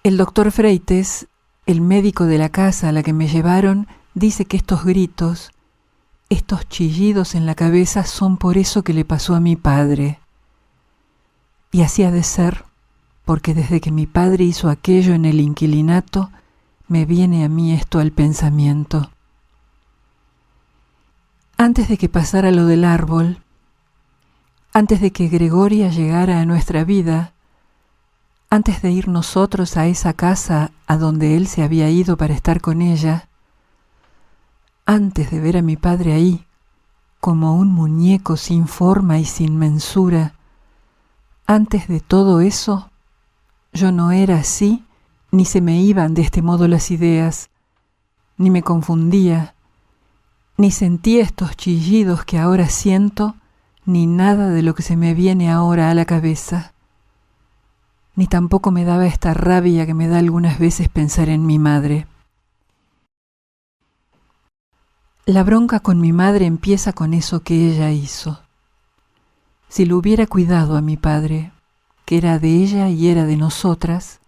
El doctor Freites, el médico de la casa a la que me llevaron, dice que estos gritos, estos chillidos en la cabeza son por eso que le pasó a mi padre. Y así ha de ser, porque desde que mi padre hizo aquello en el inquilinato, me viene a mí esto al pensamiento. Antes de que pasara lo del árbol, antes de que Gregoria llegara a nuestra vida, antes de ir nosotros a esa casa a donde él se había ido para estar con ella, antes de ver a mi padre ahí, como un muñeco sin forma y sin mensura, antes de todo eso, yo no era así, ni se me iban de este modo las ideas, ni me confundía, ni sentía estos chillidos que ahora siento, ni nada de lo que se me viene ahora a la cabeza. Ni tampoco me daba esta rabia que me da algunas veces pensar en mi madre. La bronca con mi madre empieza con eso que ella hizo. Si lo hubiera cuidado a mi padre, que era de ella y era de nosotras,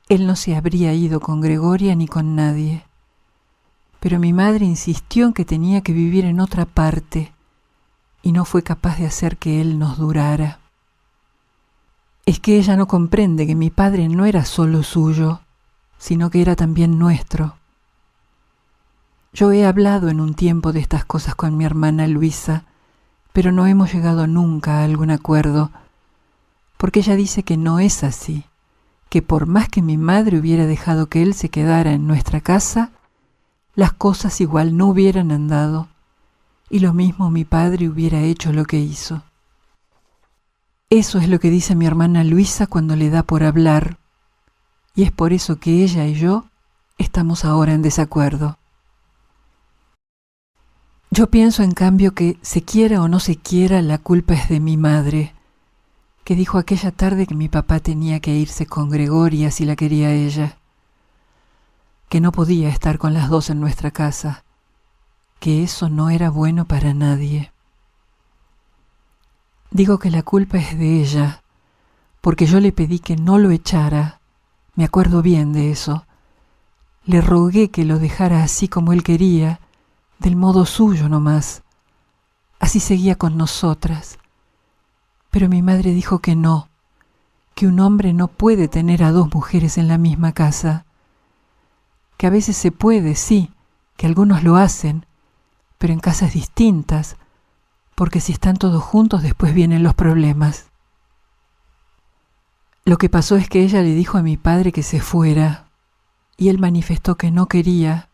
él no se habría ido con Gregoria ni con nadie. Pero mi madre insistió en que tenía que vivir en otra parte y no fue capaz de hacer que él nos durara. Es que ella no comprende que mi padre no era solo suyo, sino que era también nuestro. Yo he hablado en un tiempo de estas cosas con mi hermana Luisa, pero no hemos llegado nunca a algún acuerdo, porque ella dice que no es así, que por más que mi madre hubiera dejado que él se quedara en nuestra casa, las cosas igual no hubieran andado, y lo mismo mi padre hubiera hecho lo que hizo. Eso es lo que dice mi hermana Luisa cuando le da por hablar, y es por eso que ella y yo estamos ahora en desacuerdo. Yo pienso en cambio que, se quiera o no se quiera, la culpa es de mi madre, que dijo aquella tarde que mi papá tenía que irse con Gregoria si la quería ella, que no podía estar con las dos en nuestra casa, que eso no era bueno para nadie. Digo que la culpa es de ella, porque yo le pedí que no lo echara, me acuerdo bien de eso. Le rogué que lo dejara así como él quería, del modo suyo nomás. Así seguía con nosotras. Pero mi madre dijo que no, que un hombre no puede tener a dos mujeres en la misma casa, que a veces se puede, sí, que algunos lo hacen, pero en casas distintas, porque si están todos juntos después vienen los problemas. Lo que pasó es que ella le dijo a mi padre que se fuera, y él manifestó que no quería,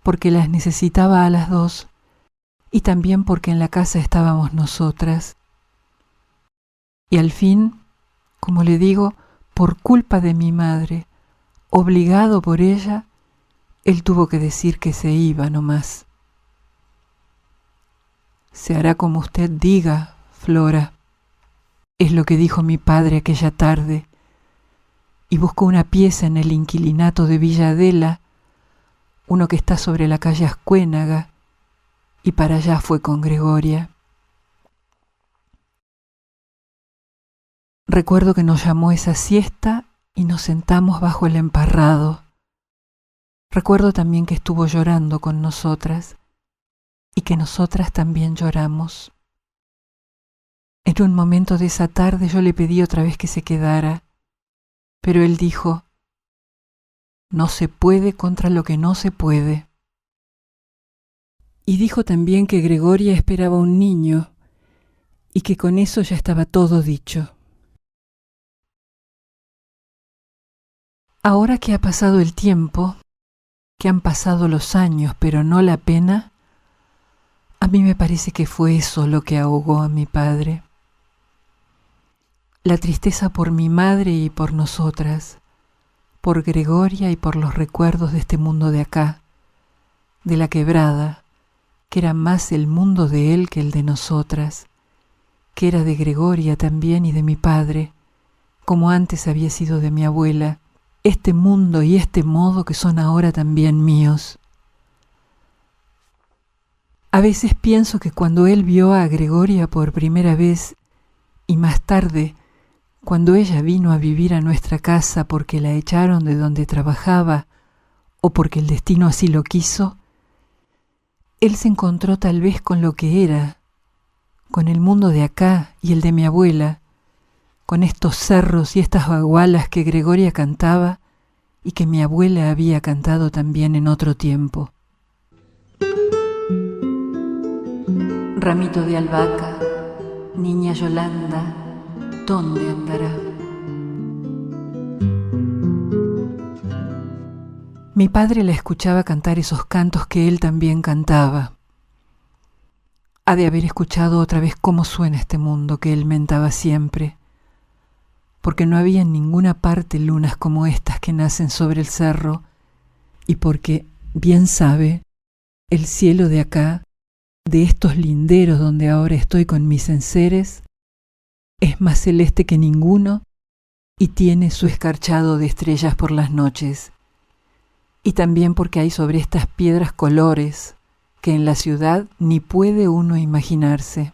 porque las necesitaba a las dos, y también porque en la casa estábamos nosotras. Y al fin, como le digo, por culpa de mi madre, obligado por ella, él tuvo que decir que se iba nomás. Se hará como usted diga, Flora, es lo que dijo mi padre aquella tarde, y buscó una pieza en el inquilinato de Villa Adela, uno que está sobre la calle Ascuénaga, y para allá fue con Gregoria. Recuerdo que nos llamó esa siesta y nos sentamos bajo el emparrado. Recuerdo también que estuvo llorando con nosotras y que nosotras también lloramos. En un momento de esa tarde yo le pedí otra vez que se quedara, pero él dijo, no se puede contra lo que no se puede. Y dijo también que Gregoria esperaba un niño y que con eso ya estaba todo dicho. Ahora que ha pasado el tiempo, que han pasado los años, pero no la pena, a mí me parece que fue eso lo que ahogó a mi padre. La tristeza por mi madre y por nosotras, por Gregoria y por los recuerdos de este mundo de acá, de la quebrada, que era más el mundo de él que el de nosotras, que era de Gregoria también y de mi padre, como antes había sido de mi abuela, este mundo y este modo que son ahora también míos. A veces pienso que cuando él vio a Gregoria por primera vez y más tarde, cuando ella vino a vivir a nuestra casa porque la echaron de donde trabajaba o porque el destino así lo quiso, él se encontró tal vez con lo que era, con el mundo de acá y el de mi abuela, con estos cerros y estas bagualas que Gregoria cantaba y que mi abuela había cantado también en otro tiempo. Ramito de albahaca, niña Yolanda, ¿dónde andará? Mi padre la escuchaba cantar esos cantos que él también cantaba. Ha de haber escuchado otra vez cómo suena este mundo que él mentaba siempre, porque no había en ninguna parte lunas como estas que nacen sobre el cerro, y porque, bien sabe, el cielo de acá, de estos linderos donde ahora estoy con mis enseres, es más celeste que ninguno y tiene su escarchado de estrellas por las noches. Y también porque hay sobre estas piedras colores que en la ciudad ni puede uno imaginarse.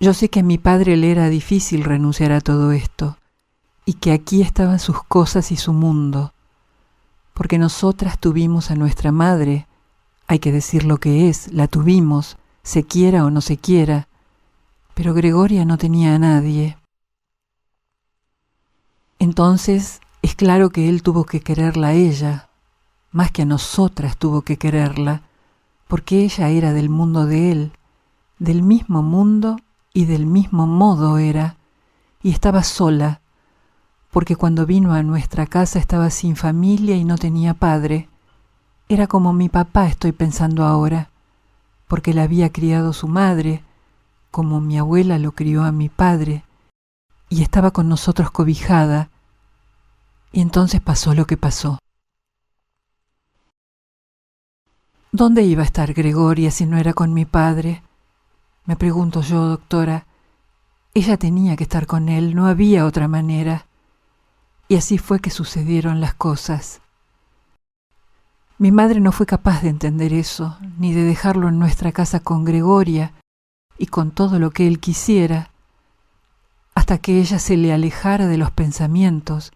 Yo sé que a mi padre le era difícil renunciar a todo esto y que aquí estaban sus cosas y su mundo, porque nosotras tuvimos a nuestra madre, hay que decir lo que es, la tuvimos, se quiera o no se quiera, pero Gregoria no tenía a nadie. Entonces es claro que él tuvo que quererla a ella, más que a nosotras tuvo que quererla, porque ella era del mundo de él, del mismo mundo y del mismo modo era, y estaba sola, porque cuando vino a nuestra casa estaba sin familia y no tenía padre. Era como mi papá, estoy pensando ahora, porque la había criado su madre, como mi abuela lo crió a mi padre, y estaba con nosotros cobijada, y entonces pasó lo que pasó. ¿Dónde iba a estar Gregoria si no era con mi padre? Me pregunto yo, doctora. Ella tenía que estar con él, no había otra manera. Y así fue que sucedieron las cosas. Mi madre no fue capaz de entender eso, ni de dejarlo en nuestra casa con Gregoria y con todo lo que él quisiera, hasta que ella se le alejara de los pensamientos,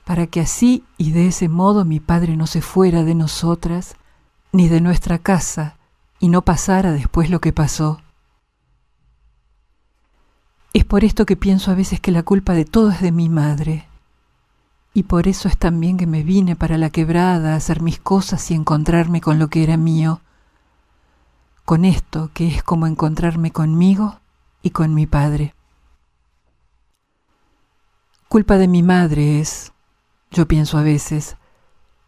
para que así y de ese modo mi padre no se fuera de nosotras, ni de nuestra casa, y no pasara después lo que pasó. Es por esto que pienso a veces que la culpa de todo es de mi madre, y por eso es también que me vine para la quebrada a hacer mis cosas y encontrarme con lo que era mío, con esto que es como encontrarme conmigo y con mi padre. Culpa de mi madre es, yo pienso a veces,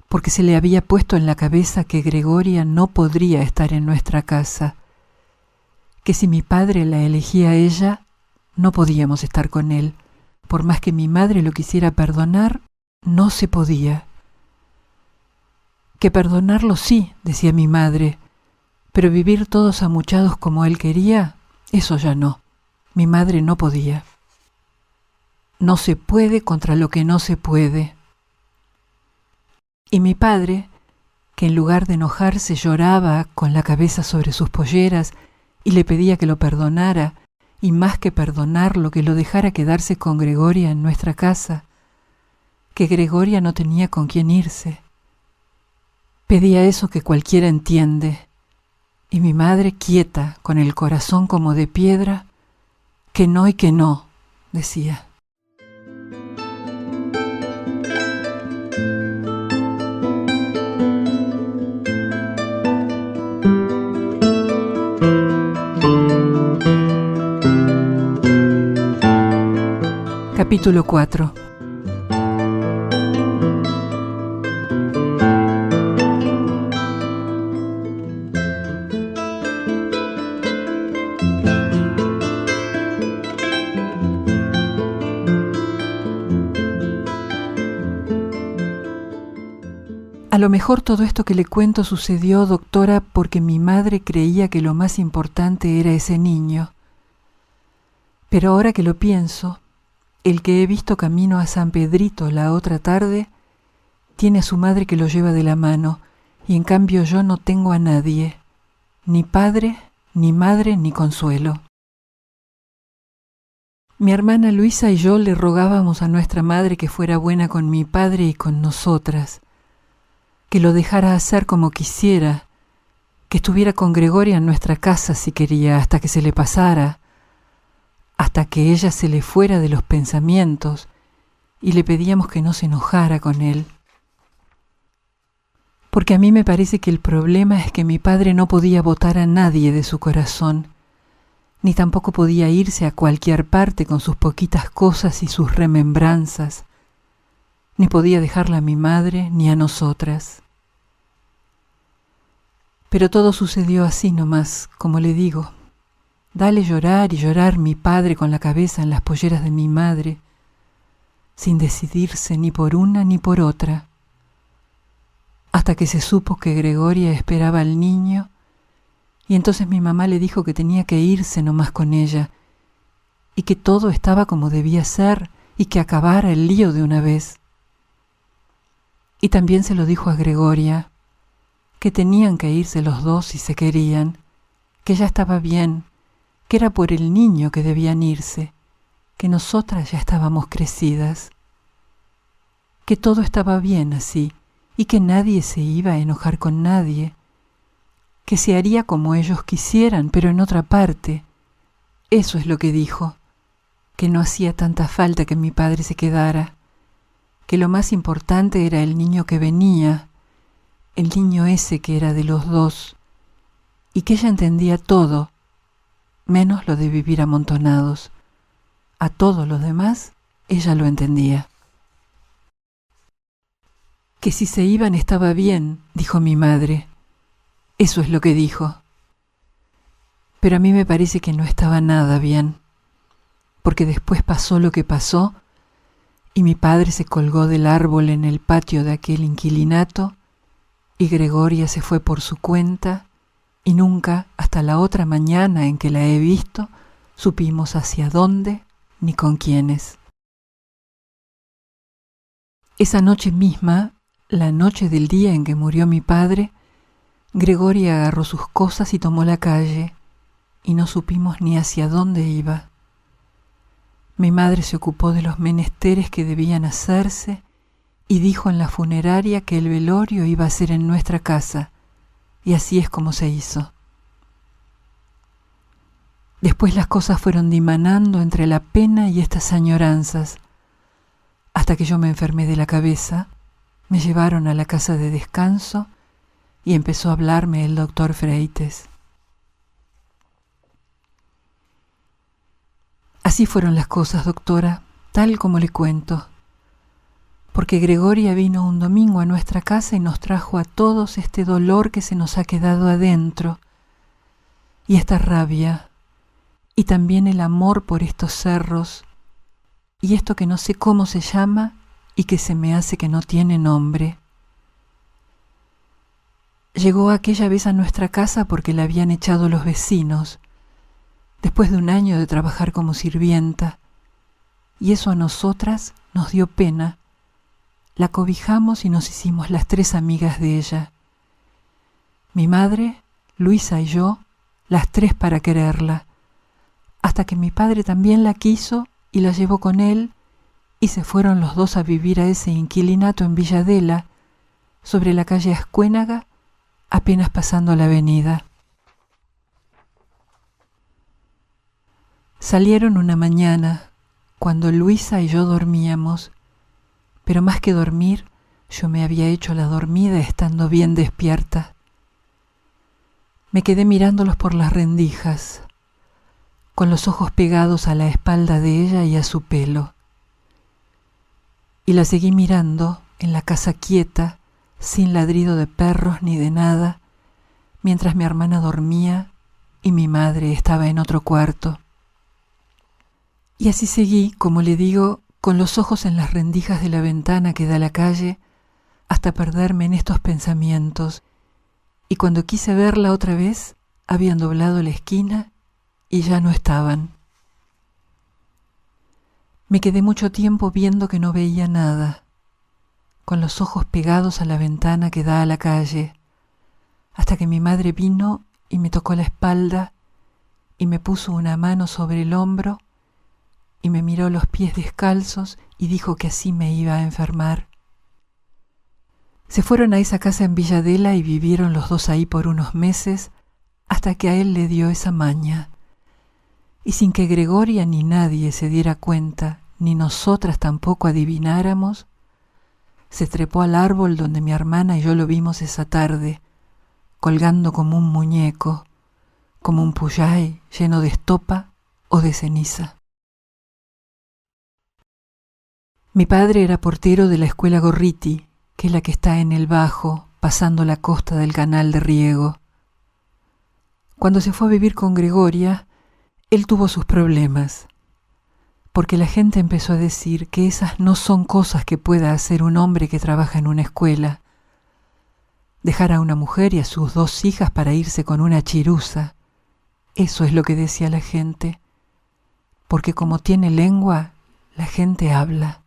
porque se le había puesto en la cabeza que Gregoria no podría estar en nuestra casa, que si mi padre la elegía a ella, no podíamos estar con él. Por más que mi madre lo quisiera perdonar, no se podía. Que perdonarlo sí, decía mi madre, pero vivir todos amuchados como él quería, eso ya no. Mi madre no podía. No se puede contra lo que no se puede. Y mi padre, que en lugar de enojarse lloraba con la cabeza sobre sus polleras y le pedía que lo perdonara, y más que perdonarlo, que lo dejara quedarse con Gregoria en nuestra casa, que Gregoria no tenía con quién irse. Pedía eso que cualquiera entiende, y mi madre, quieta, con el corazón como de piedra, que no y que no, decía. Capítulo 4. A lo mejor todo esto que le cuento sucedió, doctora, porque mi madre creía que lo más importante era ese niño. Pero ahora que lo pienso, el que he visto camino a San Pedrito la otra tarde tiene a su madre que lo lleva de la mano, y en cambio yo no tengo a nadie, ni padre, ni madre, ni consuelo. Mi hermana Luisa y yo le rogábamos a nuestra madre que fuera buena con mi padre y con nosotras, que lo dejara hacer como quisiera, que estuviera con Gregoria en nuestra casa si quería, hasta que se le pasara, hasta que ella se le fuera de los pensamientos, y le pedíamos que no se enojara con él. Porque a mí me parece que el problema es que mi padre no podía botar a nadie de su corazón, ni tampoco podía irse a cualquier parte con sus poquitas cosas y sus remembranzas, ni podía dejarla a mi madre ni a nosotras. Pero todo sucedió así nomás, como le digo. Dale llorar y llorar mi padre con la cabeza en las polleras de mi madre, sin decidirse ni por una ni por otra, hasta que se supo que Gregoria esperaba al niño, y entonces mi mamá le dijo que tenía que irse nomás con ella, y que todo estaba como debía ser, y que acabara el lío de una vez. Y también se lo dijo a Gregoria, que tenían que irse los dos si se querían, que ya estaba bien, que era por el niño que debían irse, que nosotras ya estábamos crecidas, que todo estaba bien así y que nadie se iba a enojar con nadie, que se haría como ellos quisieran, pero en otra parte. Eso es lo que dijo, que no hacía tanta falta que mi padre se quedara, que lo más importante era el niño que venía, el niño ese que era de los dos, y que ella entendía todo, menos lo de vivir amontonados. A todo lo demás ella lo entendía. Que si se iban estaba bien, dijo mi madre. Eso es lo que dijo. Pero a mí me parece que no estaba nada bien, porque después pasó lo que pasó, y mi padre se colgó del árbol en el patio de aquel inquilinato, y Gregoria se fue por su cuenta, y nunca, hasta la otra mañana en que la he visto, supimos hacia dónde ni con quiénes. Esa noche misma, la noche del día en que murió mi padre, Gregoria agarró sus cosas y tomó la calle, y no supimos ni hacia dónde iba. Mi madre se ocupó de los menesteres que debían hacerse y dijo en la funeraria que el velorio iba a ser en nuestra casa, y así es como se hizo. Después las cosas fueron dimanando entre la pena y estas añoranzas, hasta que yo me enfermé de la cabeza, me llevaron a la casa de descanso y empezó a hablarme el doctor Freites. Así fueron las cosas, doctora, tal como le cuento, porque Gregoria vino un domingo a nuestra casa y nos trajo a todos este dolor que se nos ha quedado adentro, y esta rabia, y también el amor por estos cerros, y esto que no sé cómo se llama y que se me hace que no tiene nombre. Llegó aquella vez a nuestra casa porque la habían echado los vecinos, después de un año de trabajar como sirvienta, y eso a nosotras nos dio pena. La cobijamos y nos hicimos las 3 amigas de ella. Mi madre, Luisa y yo, las 3 para quererla, hasta que mi padre también la quiso y la llevó con él, y se fueron los 2 a vivir a ese inquilinato en Villadela, sobre la calle Ascuénaga, apenas pasando la avenida. Salieron una mañana, cuando Luisa y yo dormíamos, pero más que dormir, yo me había hecho la dormida estando bien despierta. Me quedé mirándolos por las rendijas. con los ojos pegados a la espalda de ella y a su pelo. Y la seguí mirando en la casa quieta, sin ladrido de perros ni de nada, mientras mi hermana dormía y mi madre estaba en otro cuarto. Y así seguí, como le digo, con los ojos en las rendijas de la ventana que da a la calle, hasta perderme en estos pensamientos, y cuando quise verla otra vez, habían doblado la esquina y ya no estaban. Me quedé mucho tiempo viendo que no veía nada, con los ojos pegados a la ventana que da a la calle, hasta que mi madre vino y me tocó la espalda y me puso una mano sobre el hombro y me miró los pies descalzos y dijo que así me iba a enfermar. Se fueron a esa casa en Villadela y vivieron los dos ahí por unos meses hasta que a él le dio esa maña. Y sin que Gregoria ni nadie se diera cuenta, ni nosotras tampoco adivináramos, se trepó al árbol donde mi hermana y yo lo vimos esa tarde, colgando como un muñeco, como un puyay lleno de estopa o de ceniza. Mi padre era portero de la escuela Gorriti, que es la que está en el Bajo, pasando la costa del canal de riego. Cuando se fue a vivir con Gregoria, él tuvo sus problemas, porque la gente empezó a decir que esas no son cosas que pueda hacer un hombre que trabaja en una escuela. Dejar a una mujer y a sus 2 hijas para irse con una chirusa, eso es lo que decía la gente, porque como tiene lengua, la gente habla.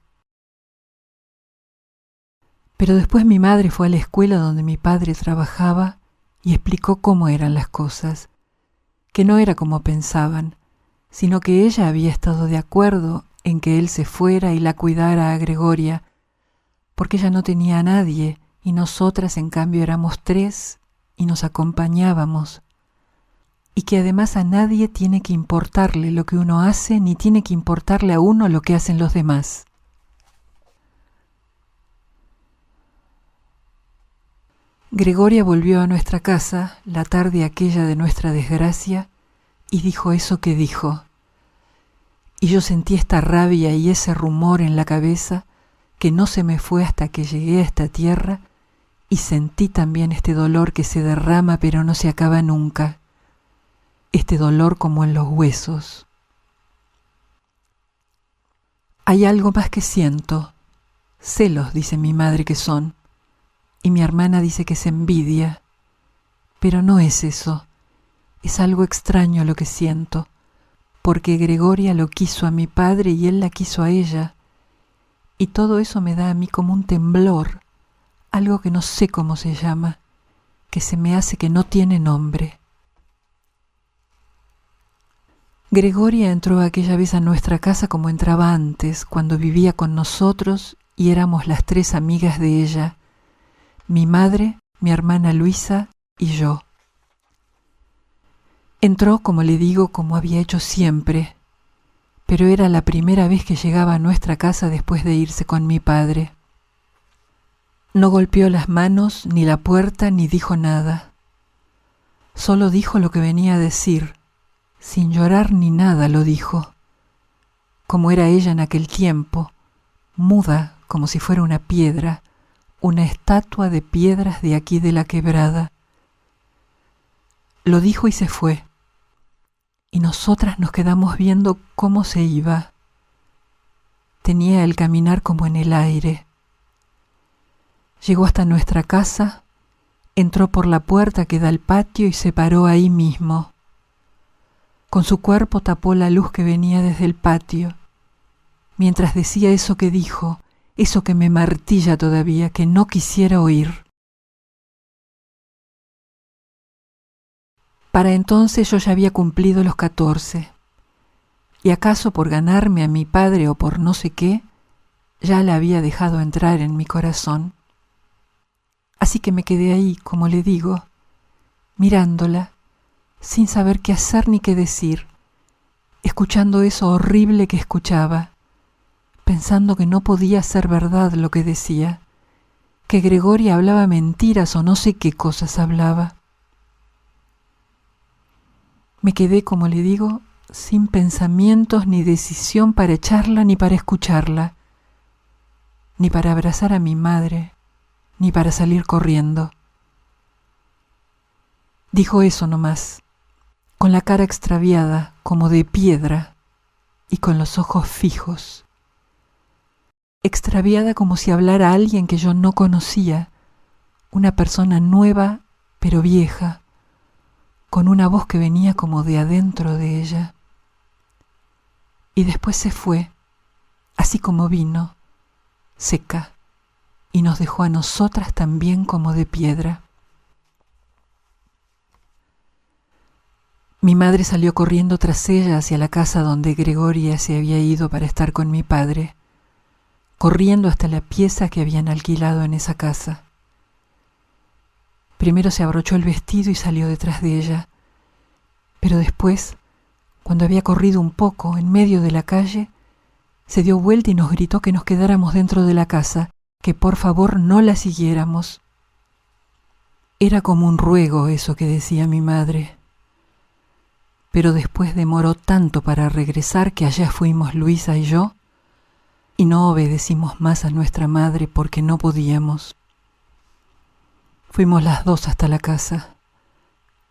Pero después mi madre fue a la escuela donde mi padre trabajaba y explicó cómo eran las cosas, que no era como pensaban, sino que ella había estado de acuerdo en que él se fuera y la cuidara a Gregoria, porque ella no tenía a nadie y nosotras en cambio éramos 3 y nos acompañábamos, y que además a nadie tiene que importarle lo que uno hace ni tiene que importarle a uno lo que hacen los demás. Gregoria volvió a nuestra casa la tarde aquella de nuestra desgracia y dijo eso que dijo. Y yo sentí esta rabia y ese rumor en la cabeza que no se me fue hasta que llegué a esta tierra y sentí también este dolor que se derrama pero no se acaba nunca, este dolor como en los huesos. Hay algo más que siento, celos, dice mi madre que son, y mi hermana dice que es envidia, pero no es eso, es algo extraño lo que siento, porque Gregoria lo quiso a mi padre y él la quiso a ella, y todo eso me da a mí como un temblor, algo que no sé cómo se llama, que se me hace que no tiene nombre. Gregoria entró aquella vez a nuestra casa como entraba antes, cuando vivía con nosotros y éramos las 3 amigas de ella, mi madre, mi hermana Luisa y yo. Entró, como le digo, como había hecho siempre, pero era la primera vez que llegaba a nuestra casa después de irse con mi padre. No golpeó las manos, ni la puerta, ni dijo nada. Solo dijo lo que venía a decir, sin llorar ni nada lo dijo, como era ella en aquel tiempo, muda como si fuera una piedra, una estatua de piedras de aquí de la quebrada. Lo dijo y se fue, y nosotras nos quedamos viendo cómo se iba. Tenía el caminar como en el aire. Llegó hasta nuestra casa, entró por la puerta que da al patio y se paró ahí mismo. Con su cuerpo tapó la luz que venía desde el patio, mientras decía eso que dijo, eso que me martilla todavía, que no quisiera oír. Para entonces yo ya había cumplido los 14, y acaso por ganarme a mi padre o por no sé qué, ya la había dejado entrar en mi corazón. Así que me quedé ahí, como le digo, mirándola, sin saber qué hacer ni qué decir, escuchando eso horrible que escuchaba, pensando que no podía ser verdad lo que decía, que Gregoria hablaba mentiras o no sé qué cosas hablaba. Me quedé, como le digo, sin pensamientos ni decisión para echarla ni para escucharla, ni para abrazar a mi madre, ni para salir corriendo. Dijo eso nomás, con la cara extraviada como de piedra y con los ojos fijos. Extraviada como si hablara a alguien que yo no conocía, una persona nueva pero vieja, con una voz que venía como de adentro de ella. Y después se fue, así como vino, seca, y nos dejó a nosotras también como de piedra. Mi madre salió corriendo tras ella hacia la casa donde Gregoria se había ido para estar con mi padre, corriendo hasta la pieza que habían alquilado en esa casa. Primero se abrochó el vestido y salió detrás de ella, pero después, cuando había corrido un poco en medio de la calle, se dio vuelta y nos gritó que nos quedáramos dentro de la casa, que por favor no la siguiéramos. Era como un ruego eso que decía mi madre. Pero después demoró tanto para regresar que allá fuimos Luisa y yo, y no obedecimos más a nuestra madre porque no podíamos. Fuimos las dos hasta la casa,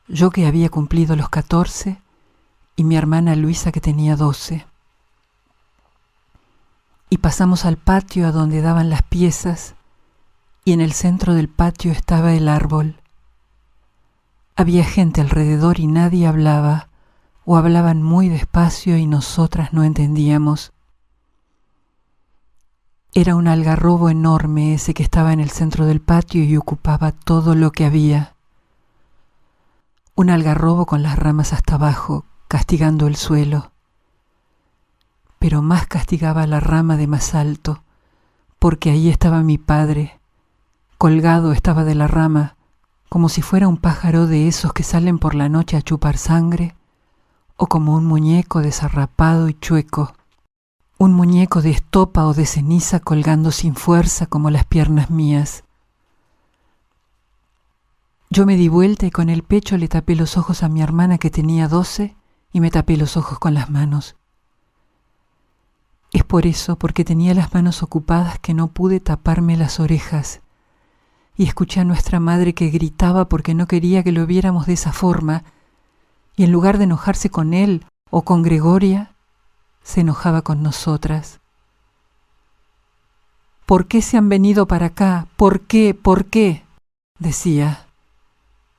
yo que había cumplido los 14 y mi hermana Luisa que tenía 12. Y pasamos al patio a donde daban las piezas, y en el centro del patio estaba el árbol. Había gente alrededor y nadie hablaba, o hablaban muy despacio y nosotras no entendíamos. Era un algarrobo enorme ese que estaba en el centro del patio y ocupaba todo lo que había. Un algarrobo con las ramas hasta abajo, castigando el suelo. Pero más castigaba la rama de más alto, porque ahí estaba mi padre. Colgado estaba de la rama, como si fuera un pájaro de esos que salen por la noche a chupar sangre, o como un muñeco desarrapado y chueco. Un muñeco de estopa o de ceniza colgando sin fuerza como las piernas mías. Yo me di vuelta y con el pecho le tapé los ojos a mi hermana que tenía 12 y me tapé los ojos con las manos. Es por eso, porque tenía las manos ocupadas, que no pude taparme las orejas y escuché a nuestra madre que gritaba porque no quería que lo viéramos de esa forma y en lugar de enojarse con él o con Gregoria, se enojaba con nosotras. ¿Por qué se han venido para acá? ¿Por qué? ¿Por qué? Decía.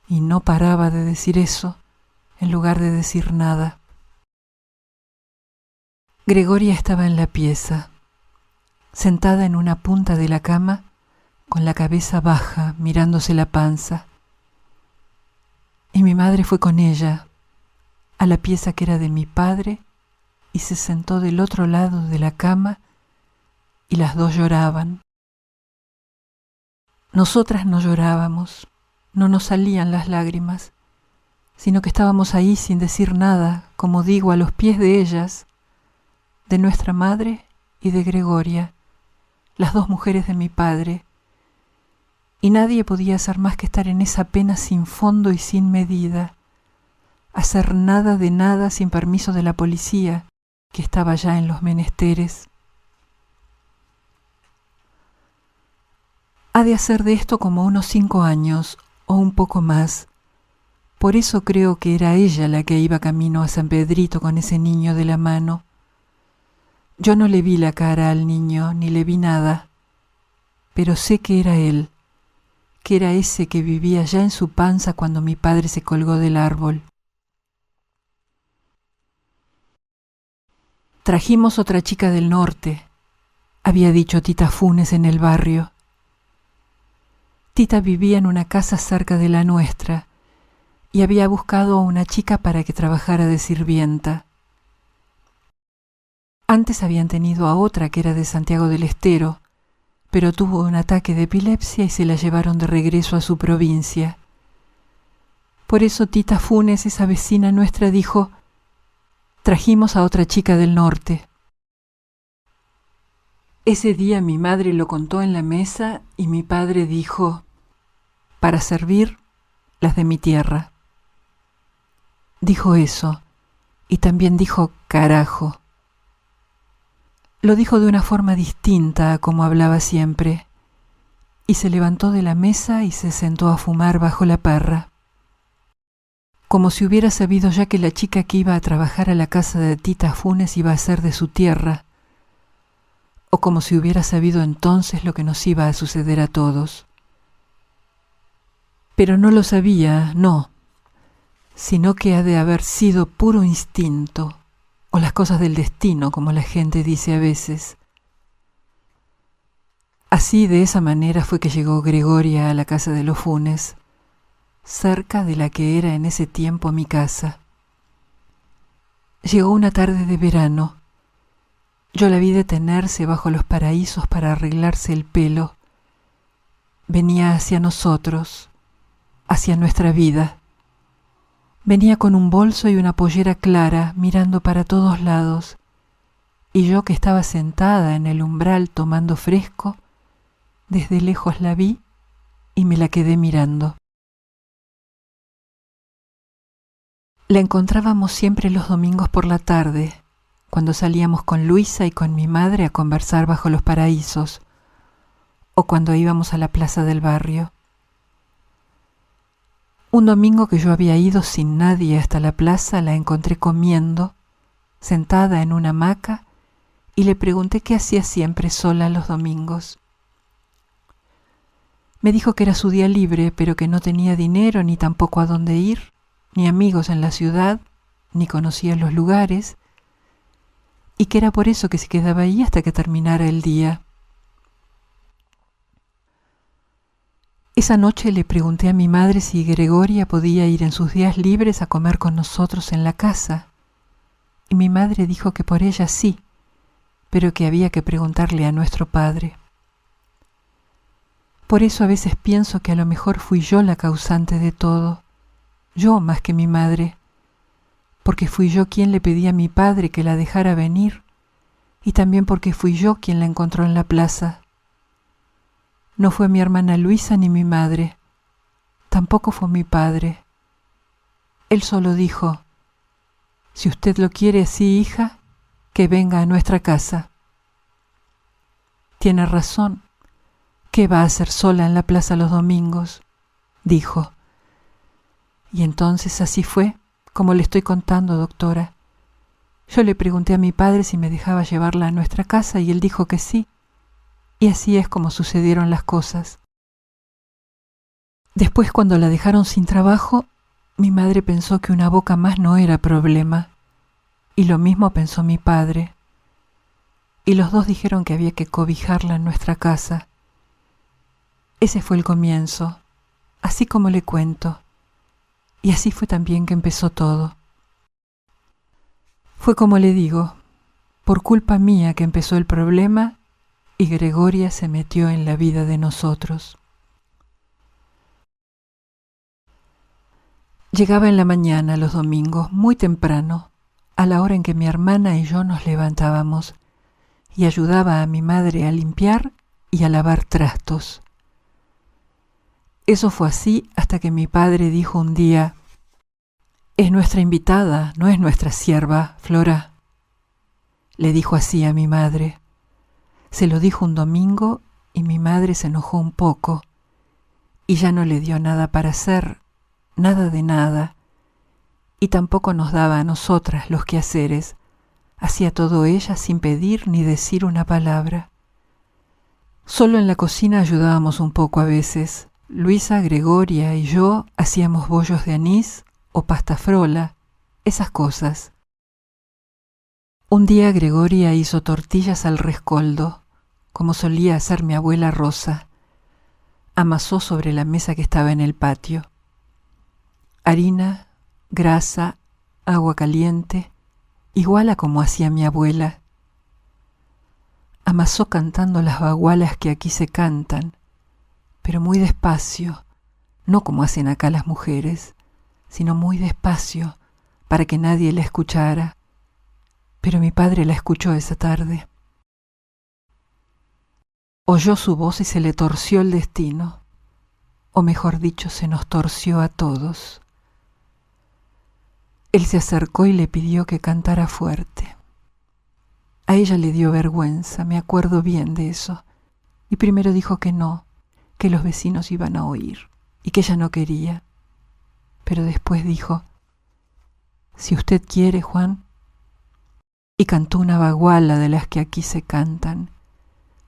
Y no paraba de decir eso, en lugar de decir nada. Gregoria estaba en la pieza, sentada en una punta de la cama, con la cabeza baja, mirándose la panza. Y mi madre fue con ella, a la pieza que era de mi padre, y se sentó del otro lado de la cama y las dos lloraban. Nosotras no llorábamos, no nos salían las lágrimas, sino que estábamos ahí sin decir nada, como digo, a los pies de ellas, de nuestra madre y de Gregoria, las dos mujeres de mi padre, y nadie podía hacer más que estar en esa pena sin fondo y sin medida, hacer nada de nada sin permiso de la policía, que estaba ya en los menesteres. Ha de hacer de esto como unos 5 años o un poco más. Por eso creo que era ella la que iba camino a San Pedrito con ese niño de la mano. Yo no le vi la cara al niño, ni le vi nada, pero sé que era él, que era ese que vivía ya en su panza cuando mi padre se colgó del árbol. Trajimos otra chica del norte, había dicho Tita Funes en el barrio. Tita vivía en una casa cerca de la nuestra y había buscado a una chica para que trabajara de sirvienta. Antes habían tenido a otra que era de Santiago del Estero, pero tuvo un ataque de epilepsia y se la llevaron de regreso a su provincia. Por eso Tita Funes, esa vecina nuestra, dijo: trajimos a otra chica del norte. Ese día mi madre lo contó en la mesa y mi padre dijo: para servir las de mi tierra. Dijo eso, y también dijo carajo. Lo dijo de una forma distinta a como hablaba siempre, y se levantó de la mesa y se sentó a fumar bajo la parra. Como si hubiera sabido ya que la chica que iba a trabajar a la casa de Tita Funes iba a ser de su tierra, o como si hubiera sabido entonces lo que nos iba a suceder a todos. Pero no lo sabía, no, sino que ha de haber sido puro instinto, o las cosas del destino, como la gente dice a veces. Así, de esa manera fue que llegó Gregoria a la casa de los Funes, cerca de la que era en ese tiempo mi casa. Llegó una tarde de verano. Yo la vi detenerse bajo los paraísos para arreglarse el pelo. Venía hacia nosotros, hacia nuestra vida. Venía con un bolso y una pollera clara, mirando para todos lados, y yo que estaba sentada en el umbral tomando fresco, desde lejos la vi y me la quedé mirando. La encontrábamos siempre los domingos por la tarde, cuando salíamos con Luisa y con mi madre a conversar bajo los paraísos, o cuando íbamos a la plaza del barrio. Un domingo que yo había ido sin nadie hasta la plaza, la encontré comiendo, sentada en una hamaca, y le pregunté qué hacía siempre sola los domingos. Me dijo que era su día libre, pero que no tenía dinero ni tampoco a dónde ir, ni amigos en la ciudad, ni conocía los lugares, y que era por eso que se quedaba ahí hasta que terminara el día. Esa noche le pregunté a mi madre si Gregoria podía ir en sus días libres a comer con nosotros en la casa, y mi madre dijo que por ella sí, pero que había que preguntarle a nuestro padre. Por eso a veces pienso que a lo mejor fui yo la causante de todo, yo más que mi madre, porque fui yo quien le pedí a mi padre que la dejara venir, y también porque fui yo quien la encontró en la plaza. No fue mi hermana Luisa ni mi madre, tampoco fue mi padre. Él solo dijo, si usted lo quiere así, hija, que venga a nuestra casa. Tiene razón. ¿Qué va a hacer sola en la plaza los domingos?, dijo. Y entonces así fue, como le estoy contando, doctora. Yo le pregunté a mi padre si me dejaba llevarla a nuestra casa y él dijo que sí. Y así es como sucedieron las cosas. Después, cuando la dejaron sin trabajo, mi madre pensó que una boca más no era problema. Y lo mismo pensó mi padre. Y los dos dijeron que había que cobijarla en nuestra casa. Ese fue el comienzo, así como le cuento, y así fue también que empezó todo. Fue como le digo, por culpa mía que empezó el problema y Gregoria se metió en la vida de nosotros. Llegaba en la mañana los domingos, muy temprano, a la hora en que mi hermana y yo nos levantábamos, y ayudaba a mi madre a limpiar y a lavar trastos. Eso fue así hasta que mi padre dijo un día, «Es nuestra invitada, no es nuestra sierva, Flora». Le dijo así a mi madre. Se lo dijo un domingo y mi madre se enojó un poco y ya no le dio nada para hacer, nada de nada, y tampoco nos daba a nosotras los quehaceres. Hacía todo ella sin pedir ni decir una palabra. Solo en la cocina ayudábamos un poco a veces. Luisa, Gregoria y yo hacíamos bollos de anís o pasta frola, esas cosas. Un día Gregoria hizo tortillas al rescoldo, como solía hacer mi abuela Rosa. Amasó sobre la mesa que estaba en el patio. Harina, grasa, agua caliente, igual a como hacía mi abuela. Amasó cantando las bagualas que aquí se cantan, pero muy despacio, no como hacen acá las mujeres, sino muy despacio, para que nadie la escuchara. Pero mi padre la escuchó esa tarde. Oyó su voz y se le torció el destino, o mejor dicho, se nos torció a todos. Él se acercó y le pidió que cantara fuerte. A ella le dio vergüenza, me acuerdo bien de eso, y primero dijo que no, que los vecinos iban a oír, y que ella no quería. Pero después dijo: «Si usted quiere, Juan», y cantó una baguala de las que aquí se cantan,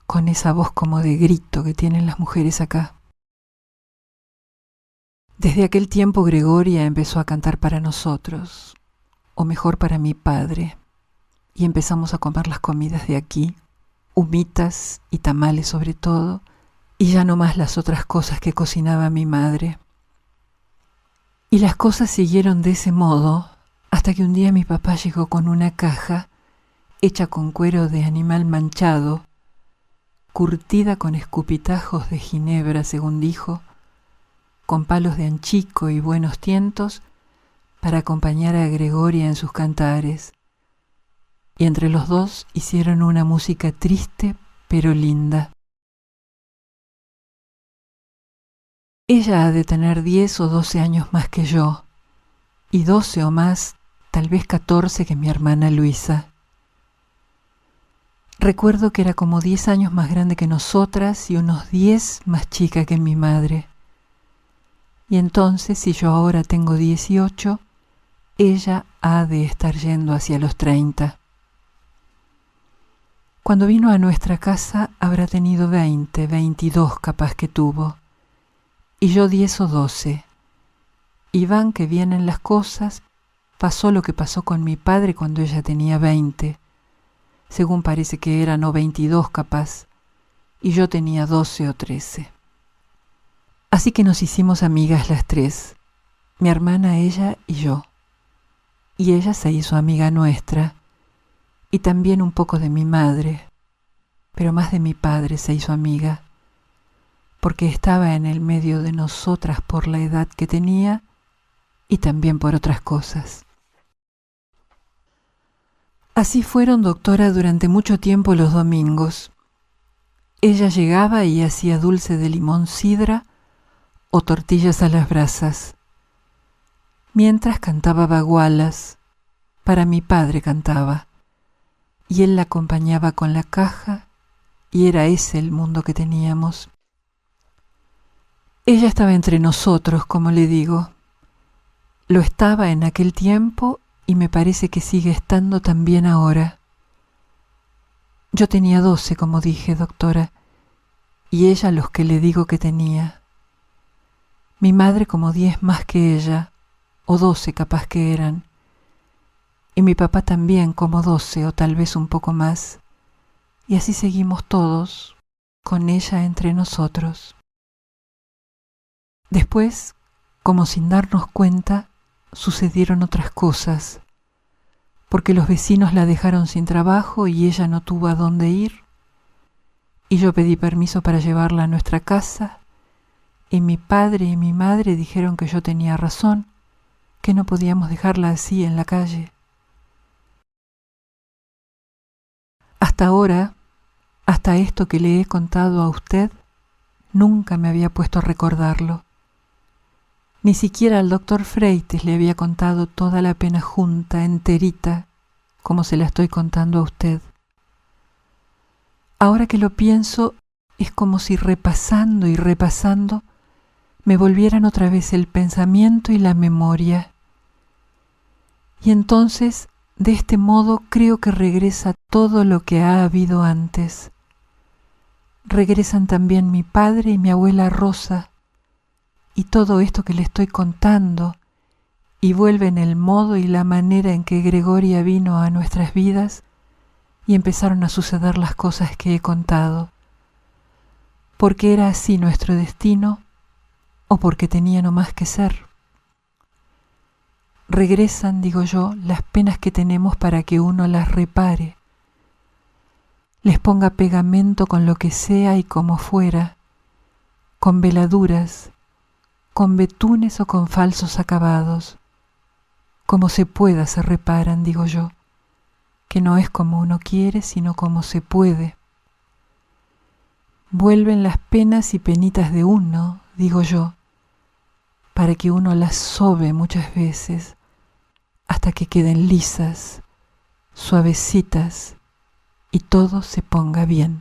con esa voz como de grito que tienen las mujeres acá. Desde aquel tiempo Gregoria empezó a cantar para nosotros, o mejor para mi padre, y empezamos a comer las comidas de aquí, humitas y tamales sobre todo, y ya no más las otras cosas que cocinaba mi madre. Y las cosas siguieron de ese modo hasta que un día mi papá llegó con una caja hecha con cuero de animal manchado, curtida con escupitajos de ginebra, según dijo, con palos de anchico y buenos tientos para acompañar a Gregoria en sus cantares. Y entre los dos hicieron una música triste pero linda. Ella ha de tener 10 o 12 años más que yo, y 12 o más, tal vez 14 que mi hermana Luisa. Recuerdo que era como 10 años más grande que nosotras y unos 10 más chica que mi madre. Y entonces, si yo ahora tengo 18, ella ha de estar yendo hacia los 30. Cuando vino a nuestra casa habrá tenido 20, 22 capaz que tuvo, y yo 10 o 12. Y van que vienen las cosas, pasó lo que pasó con mi padre cuando ella tenía 20, según parece que eran o 22 capaz, y yo tenía 12 o 13. Así que nos hicimos amigas las tres, mi hermana, ella y yo. Y ella se hizo amiga nuestra, y también un poco de mi madre, pero más de mi padre se hizo amiga, porque estaba en el medio de nosotras por la edad que tenía y también por otras cosas. Así fueron, doctora, durante mucho tiempo los domingos. Ella llegaba y hacía dulce de limón sidra o tortillas a las brasas, mientras cantaba bagualas. Para mi padre cantaba, y él la acompañaba con la caja, y era ese el mundo que teníamos. Ella estaba entre nosotros, como le digo. Lo estaba en aquel tiempo y me parece que sigue estando también ahora. Yo tenía 12, como dije, doctora, y ella los que le digo que tenía. Mi madre como 10 más que ella, o 12 capaz que eran, y mi papá también como 12 o tal vez un poco más, y así seguimos todos, con ella entre nosotros. Después, como sin darnos cuenta, sucedieron otras cosas, porque los vecinos la dejaron sin trabajo y ella no tuvo a dónde ir, y yo pedí permiso para llevarla a nuestra casa, y mi padre y mi madre dijeron que yo tenía razón, que no podíamos dejarla así en la calle. Hasta ahora, hasta esto que le he contado a usted, nunca me había puesto a recordarlo. Ni siquiera al doctor Freites le había contado toda la pena junta, enterita, como se la estoy contando a usted. Ahora que lo pienso, es como si repasando y repasando me volvieran otra vez el pensamiento y la memoria. Y entonces, de este modo, creo que regresa todo lo que ha habido antes. Regresan también mi padre y mi abuela Rosa, y todo esto que le estoy contando, y vuelven el modo y la manera en que Gregoria vino a nuestras vidas y empezaron a suceder las cosas que he contado, porque era así nuestro destino o porque tenía no más que ser. Regresan, digo yo, las penas que tenemos para que uno las repare, les ponga pegamento con lo que sea y como fuera, con veladuras, con betunes o con falsos acabados. Como se pueda se reparan, digo yo, que no es como uno quiere, sino como se puede. Vuelven las penas y penitas de uno, digo yo, para que uno las sobe muchas veces, hasta que queden lisas, suavecitas y todo se ponga bien.